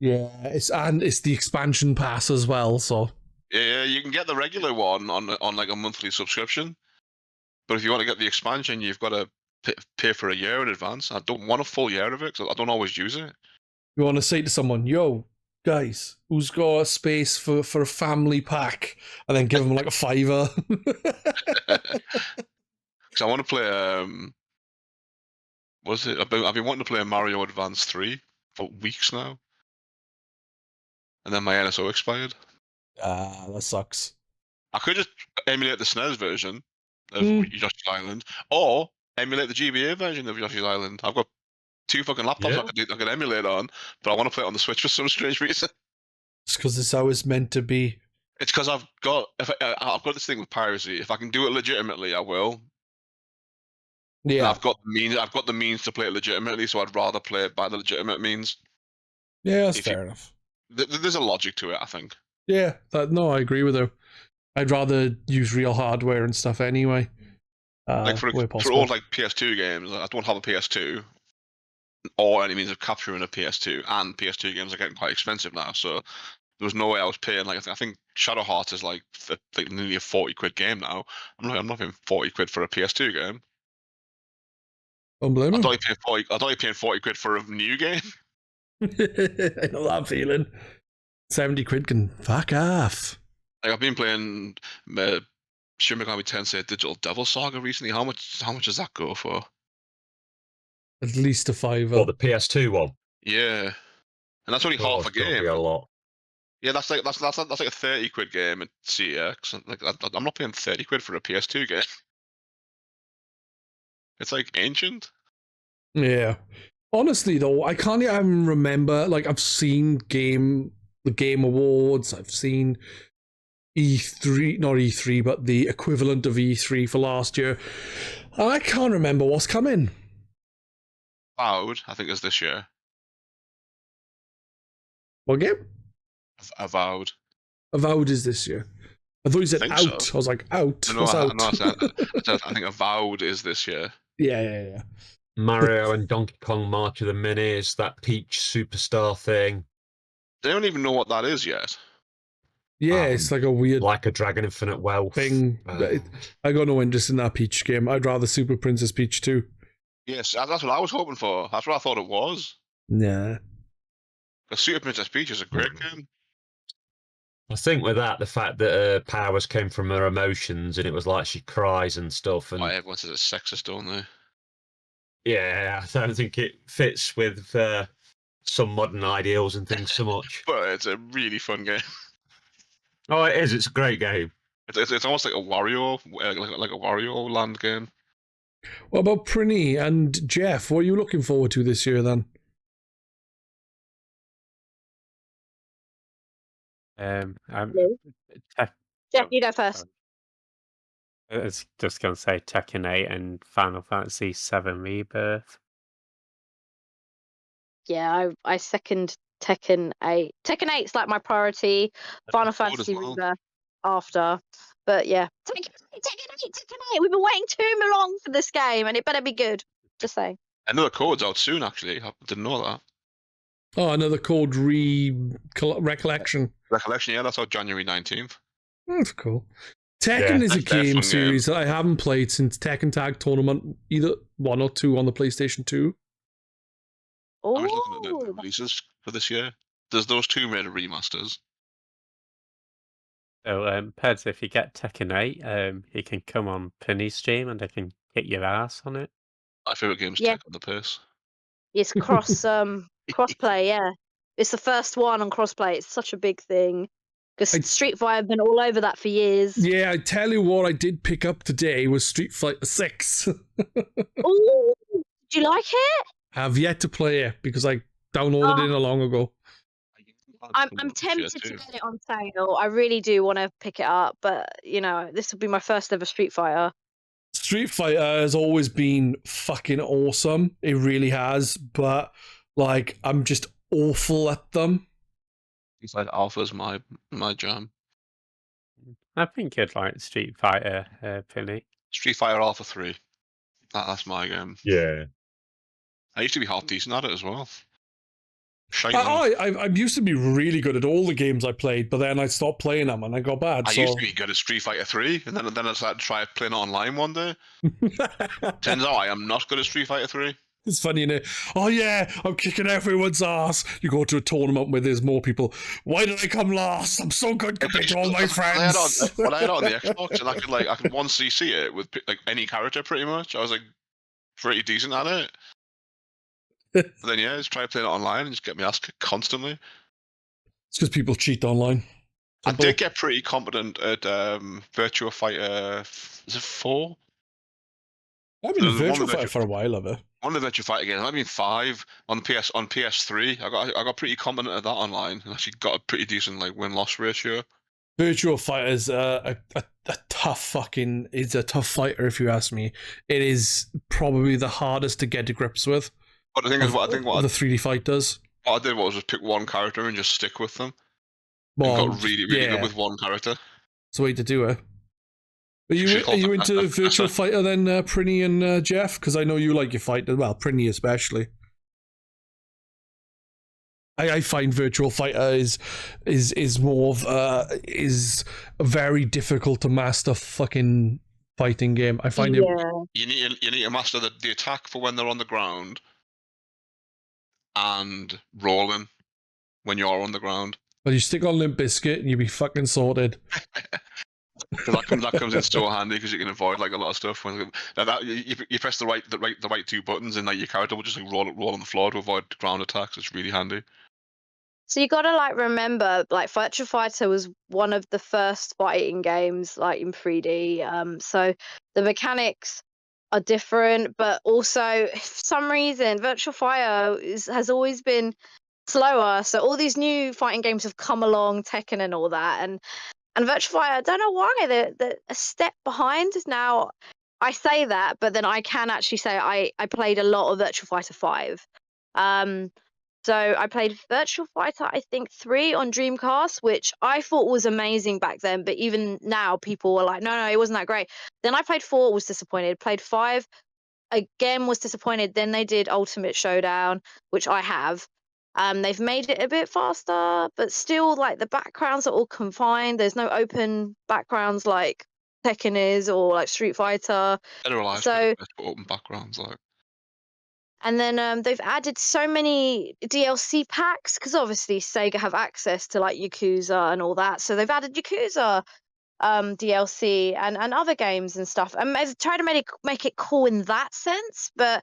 Yeah, it's the expansion pass as well, so. Yeah, you can get the regular one on like a monthly subscription, but if you want to get the expansion, you've got to pay for a year in advance. I don't want a full year of it because I don't always use it. You want to say to someone, yo, guys, who's got a space for a family pack? And then give them like a $5. Because I want to play, I've been wanting to play Mario Advance 3 for weeks now. And then my NSO expired. Ah, that sucks. I could just emulate the SNES version of Yoshi's Island, or emulate the GBA version of Yoshi's Island. I've got 2 fucking laptops I could emulate on, but I want to play it on the Switch for some strange reason. It's because it's how it's meant to be. It's because I've got this thing with piracy. If I can do it legitimately, I will. Yeah, And I've got the means to play it legitimately, so I'd rather play it by the legitimate means. yeah, that's fair enough. There's a logic to it, I think. Yeah, no, I agree with her. I'd rather use real hardware and stuff anyway. Like for all like PS2 games, I don't have a PS2 or any means of capturing a PS2, and PS2 games are getting quite expensive now, so there was no way I was paying. Like I think Shadow Hearts is like nearly a 40 quid game now. I'm not paying 40 quid for a PS2 game. Don't blame him. I thought you paying 40 quid for a new game. I know that feeling. 70 quid can fuck off. Like I've been playing Shin Megami Tensei Digital Devil Saga recently. How much does that go for? At least a $5. Or the PS2 one. Yeah, and that's only half a It's gotta game. be a lot. Yeah, that's like a 30 quid game at CX. Like I'm not paying 30 quid for a PS2 game. It's like ancient. Yeah. Honestly though, I can't even remember. Like I've seen the Game Awards. I've seen E3, not E3, but the equivalent of E3 for last year. I can't remember what's coming. Avowed, I think, is this year. What game? Avowed. Avowed is this year. I thought you said think out. so. I was like, out. No, What's out? I think Avowed is this year. Yeah. Mario and Donkey Kong March of the Minis, that Peach Superstar thing. They don't even know what that is yet. Yeah, it's like a weird Like a Dragon Infinite Wealth thing. I got no interest in that Peach game. I'd rather Super Princess Peach 2. Yes, that's what I was hoping for. That's what I thought it was. Nah. Because Super Princess Peach is a great game. I think with that, the fact that her powers came from her emotions and it was like she cries and stuff. And Everyone says it's sexist, don't they? yeah, I don't think it fits with some modern ideals and things so much. But it's a really fun game. Oh, it is. It's a great game. It's almost like a Wario, like a Wario Land game. What about Prinny and Jeff? What are you looking forward to this year then? Jeff, you go first. I was just going to say Tekken 8 and Final Fantasy 7 Rebirth. Yeah, I second Tekken 8. Tekken 8's like my priority. Final Fantasy Rebirth after. But yeah, Tekken 8. We've been waiting too long for this game, and it better be good. Just saying. Another code's out soon, actually. I didn't know that. Oh, another code recollection. Recollection, yeah, that's out January 19th. That's cool. Tekken is a game series that I haven't played since Tekken Tag Tournament, either 1 or 2 on the PlayStation 2. I was looking at the releases for this year. There's those 2 made remasters. So, Pedz, if you get Tekken 8, you can come on Prinny's stream and I can kick your ass on it. My favourite game's Yeah. Tekken the Piss. It's crossplay, yeah. It's the first one on crossplay. It's such a big thing. Because Street Fighter have been all over that for years. Yeah, I tell you what I did pick up today was Street Fighter 6. Oh, did you like it? I have yet to play it because I downloaded it long ago. I'm tempted to get it on sale. I really do want to pick it up, but this will be my first ever Street Fighter. Street Fighter has always been fucking awesome. It really has, but like I'm just awful at them. It's like Alpha's my jam. I think you'd like Street Fighter, Prinny. Street Fighter Alpha 3. That's my game. Yeah. I used to be half decent at it as well. I I used to be really good at all the games I played, but then I stopped playing them and I got bad. used to be good at Street Fighter 3, and then I started to try playing it online one day. Turns out I am not good at Street Fighter 3. It's funny, innit? Oh yeah, I'm kicking everyone's ass. You go to a tournament where there's more people. Why did I come last? I'm so good compared to all my friends. I had it on the Xbox, and I could 1cc it with like any character pretty much. I was like pretty decent at it. But then just try playing it online and just get my ass kicked constantly. It's because people cheat online. I did get pretty competent at Virtua Fighter. Is it 4? I've been a Virtua Fighter for a while, have I? One of the Virtua Fighter games. I've been 5 on PS3. I got pretty competent at that online, and actually got a pretty decent like win-loss ratio. Virtua Fighter is a tough fucking. It's a tough fighter, if you ask me. It is probably the hardest to get to grips with. But the thing is, what the 3D fighters. What I did was just pick one character and just stick with them. Well, got really good with one character. It's the way to do it. Are you into Virtua Fighter then, Prinny and Jeff? Because I know you like your fighter. Well, Prinny especially. I find Virtual Fighter is more of is a very difficult to master fucking fighting game. I find it. You need to master the attack for when they're on the ground, and rolling when you're on the ground. Well, you stick on Limp Bizkit and you'll be fucking sorted. that comes in so handy because you can avoid like a lot of stuff. When you press the right 2 buttons and like your character will just like roll on the floor to avoid ground attacks. It's really handy. So you gotta like remember, like Virtua Fighter was one of the first fighting games like in 3D. So the mechanics are different, but also for some reason Virtua Fighter has always been slower. So all these new fighting games have come along, Tekken and all that, and Virtua Fighter, I don't know why they're a step behind now. I say that, but then I can actually say I played a lot of Virtua Fighter 5. So I played Virtua Fighter, I think 3 on Dreamcast, which I thought was amazing back then. But even now, people were like, no, it wasn't that great. Then I played 4, was disappointed. Played 5, again, was disappointed. Then they did Ultimate Showdown, which I have. They've made it a bit faster, but still, like, the backgrounds are all confined. There's no open backgrounds like Tekken is or like Street Fighter. Dead or Alive, so open backgrounds like. And then they've added so many DLC packs because obviously Sega have access to like Yakuza and all that. So they've added Yakuza DLC and other games and stuff. And they've tried to make it cool in that sense. But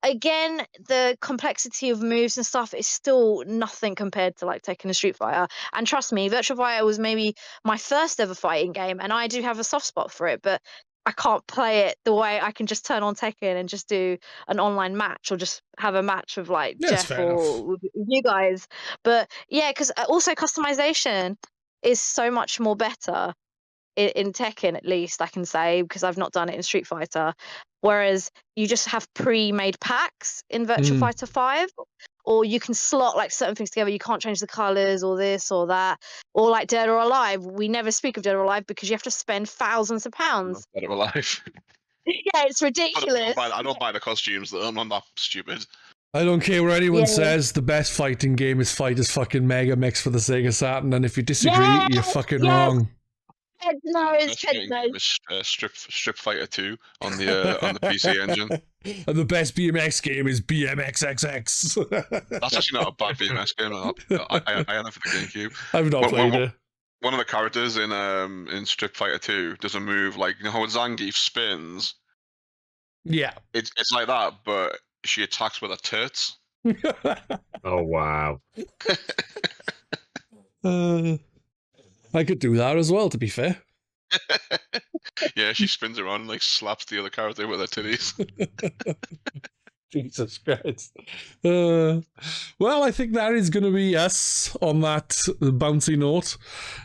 again, the complexity of moves and stuff is still nothing compared to like Tekken and Street Fighter. And trust me, Virtua Fighter was maybe my first ever fighting game, and I do have a soft spot for it. But I can't play it the way I can just turn on Tekken and just do an online match or just have a match with like Jeff or with you guys. But yeah, because also customization is so much more better in Tekken, at least I can say, because I've not done it in Street Fighter. Whereas you just have pre-made packs in Virtua Fighter 5, or you can slot like certain things together. You can't change the colors or this or that, or like Dead or Alive. We never speak of Dead or Alive because you have to spend thousands of pounds. Dead or Alive. Yeah, it's ridiculous. I don't buy the costumes. I'm not that stupid. I don't care what anyone says. The best fighting game is Fighters fucking Mega Mix for the Sega Saturn, and if you disagree, you're fucking wrong. Strip Fighter 2 on the PC engine. And the best BMX game is BMXXX. That's actually not a bad BMX game. I had it for the GameCube. I've not played it. One of the characters in Strip Fighter 2 does a move like, you know how Zangief spins? Yeah. It's like that, but she attacks with her tits. Oh, wow. I could do that as well, to be fair. Yeah, she spins around and like slaps the other character with her titties. Jesus Christ. Well, I think that is going to be us on that bouncy note.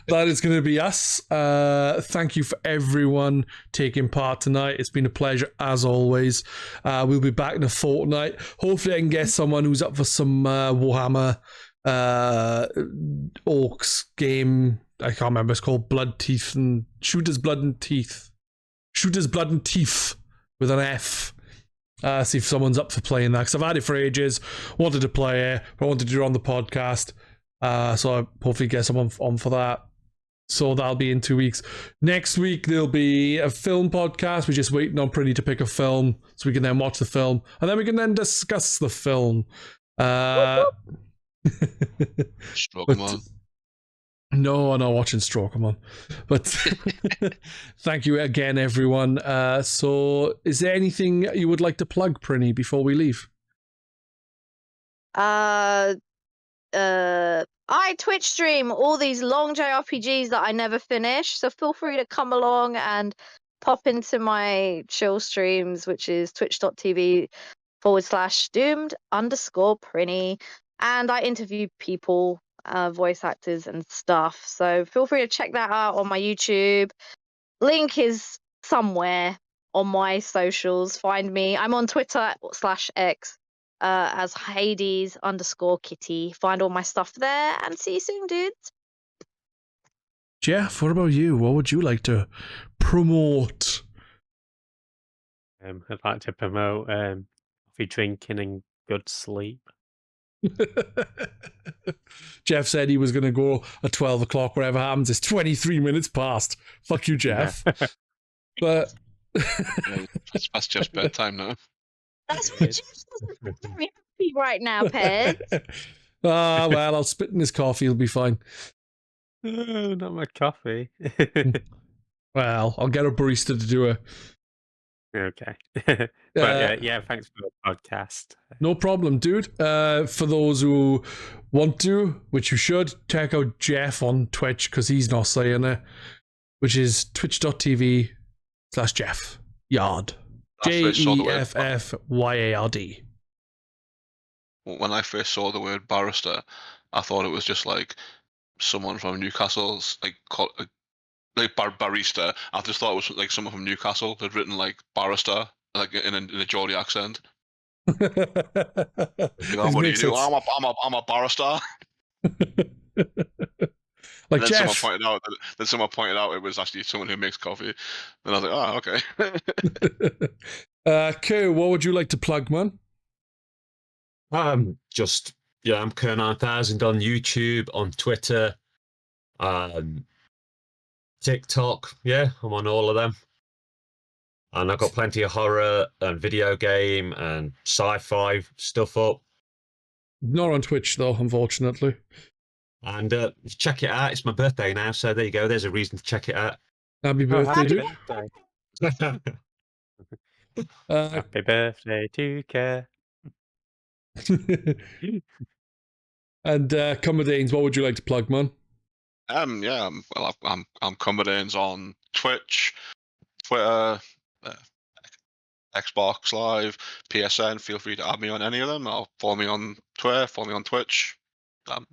That is going to be us. Thank you for everyone taking part tonight. It's been a pleasure as always. We'll be back in a fortnight. Hopefully I can get someone who's up for some Warhammer Orcs game I can't remember. It's called Blood, Teeth, and Shooter's Blood and Teeth. Shooter's Blood and Teeth with an F. See if someone's up for playing that, because I've had it for ages. Wanted to play it, but I wanted to do it on the podcast. So I hopefully get someone on for that. So that'll be in 2 weeks. Next week there'll be a film podcast. We're just waiting on Prinny to pick a film so we can then watch the film, and then we can then discuss the film. Stroke No, I'm not watching Stroke, but thank you again, everyone. So is there anything you would like to plug, Prinny, before we leave? I Twitch stream all these long JRPGs that I never finish, so feel free to come along and pop into my chill streams, which is twitch.tv/doomed_Prinny, and I interview people, voice actors and stuff, so feel free to check that out on my YouTube. Link is somewhere on my socials. Find me. I'm on Twitter/X as Hades_Kitty. Find all my stuff there, and see you soon, dudes. Jeff, what about you? What would you like to promote? I'd like to promote coffee drinking and good sleep. Jeff said he was going to go at 12 o'clock. Whatever happens, it's 23 minutes past. Fuck you, Jeff. Yeah. But that's just bedtime now. That's what Jeff's very happy right now, Pedz. Well, I'll spit in his coffee. He'll be fine. Oh, not my coffee. Well, I'll get a barista to do it. Okay. But yeah, thanks for the podcast. No problem, dude. For those who want to, which you should, check out Jeff on Twitch, because he's not saying it, which is twitch.tv/Jeffyard. Jeffyard. When I first saw the word barrister, I thought it was just like someone from Newcastle's like barista. I just thought it was like someone from Newcastle had written like barrister, like in a Geordie accent. What do you do? I'm a barrister. Like then Jeff. Someone pointed out it was actually someone who makes coffee, and I was like, oh, okay. Kerr, what would you like to plug, man? I'm Kerrr9000 on YouTube, on Twitter, TikTok. Yeah, I'm on all of them. And I've got plenty of horror and video game and sci-fi stuff up. Not on Twitch, though, unfortunately. And check it out. It's my birthday now, so there you go. There's a reason to check it out. Happy birthday, dude. Happy birthday to Kerr. And Cumberdanes, what would you like to plug, man? I'm Cumberdanes on Twitch, Twitter, Xbox Live, PSN. Feel free to add me on any of them. I'll follow me on Twitter, follow me on Twitch. I'll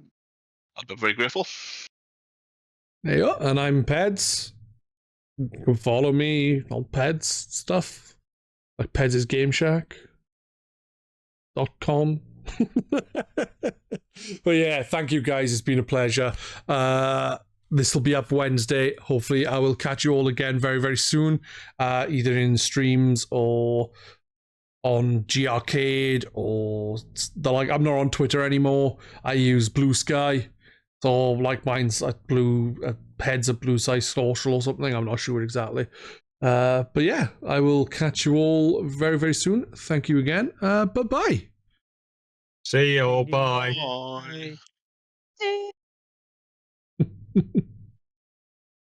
be very grateful. There you go. And I'm Pedz. You can follow me on Pedz stuff, like Pedz Game Shack. .com. But yeah, thank you guys. It's been a pleasure. This will be up Wednesday. Hopefully I will catch you all again very, very soon, either in streams or on G Arcade or I'm not on Twitter anymore. I use Blue Sky, so like mine's at Pedz at Blue Sky Social or something. I'm not sure exactly. But yeah, I will catch you all very, very soon. Thank you again. Bye-bye. See you all. Bye. Bye.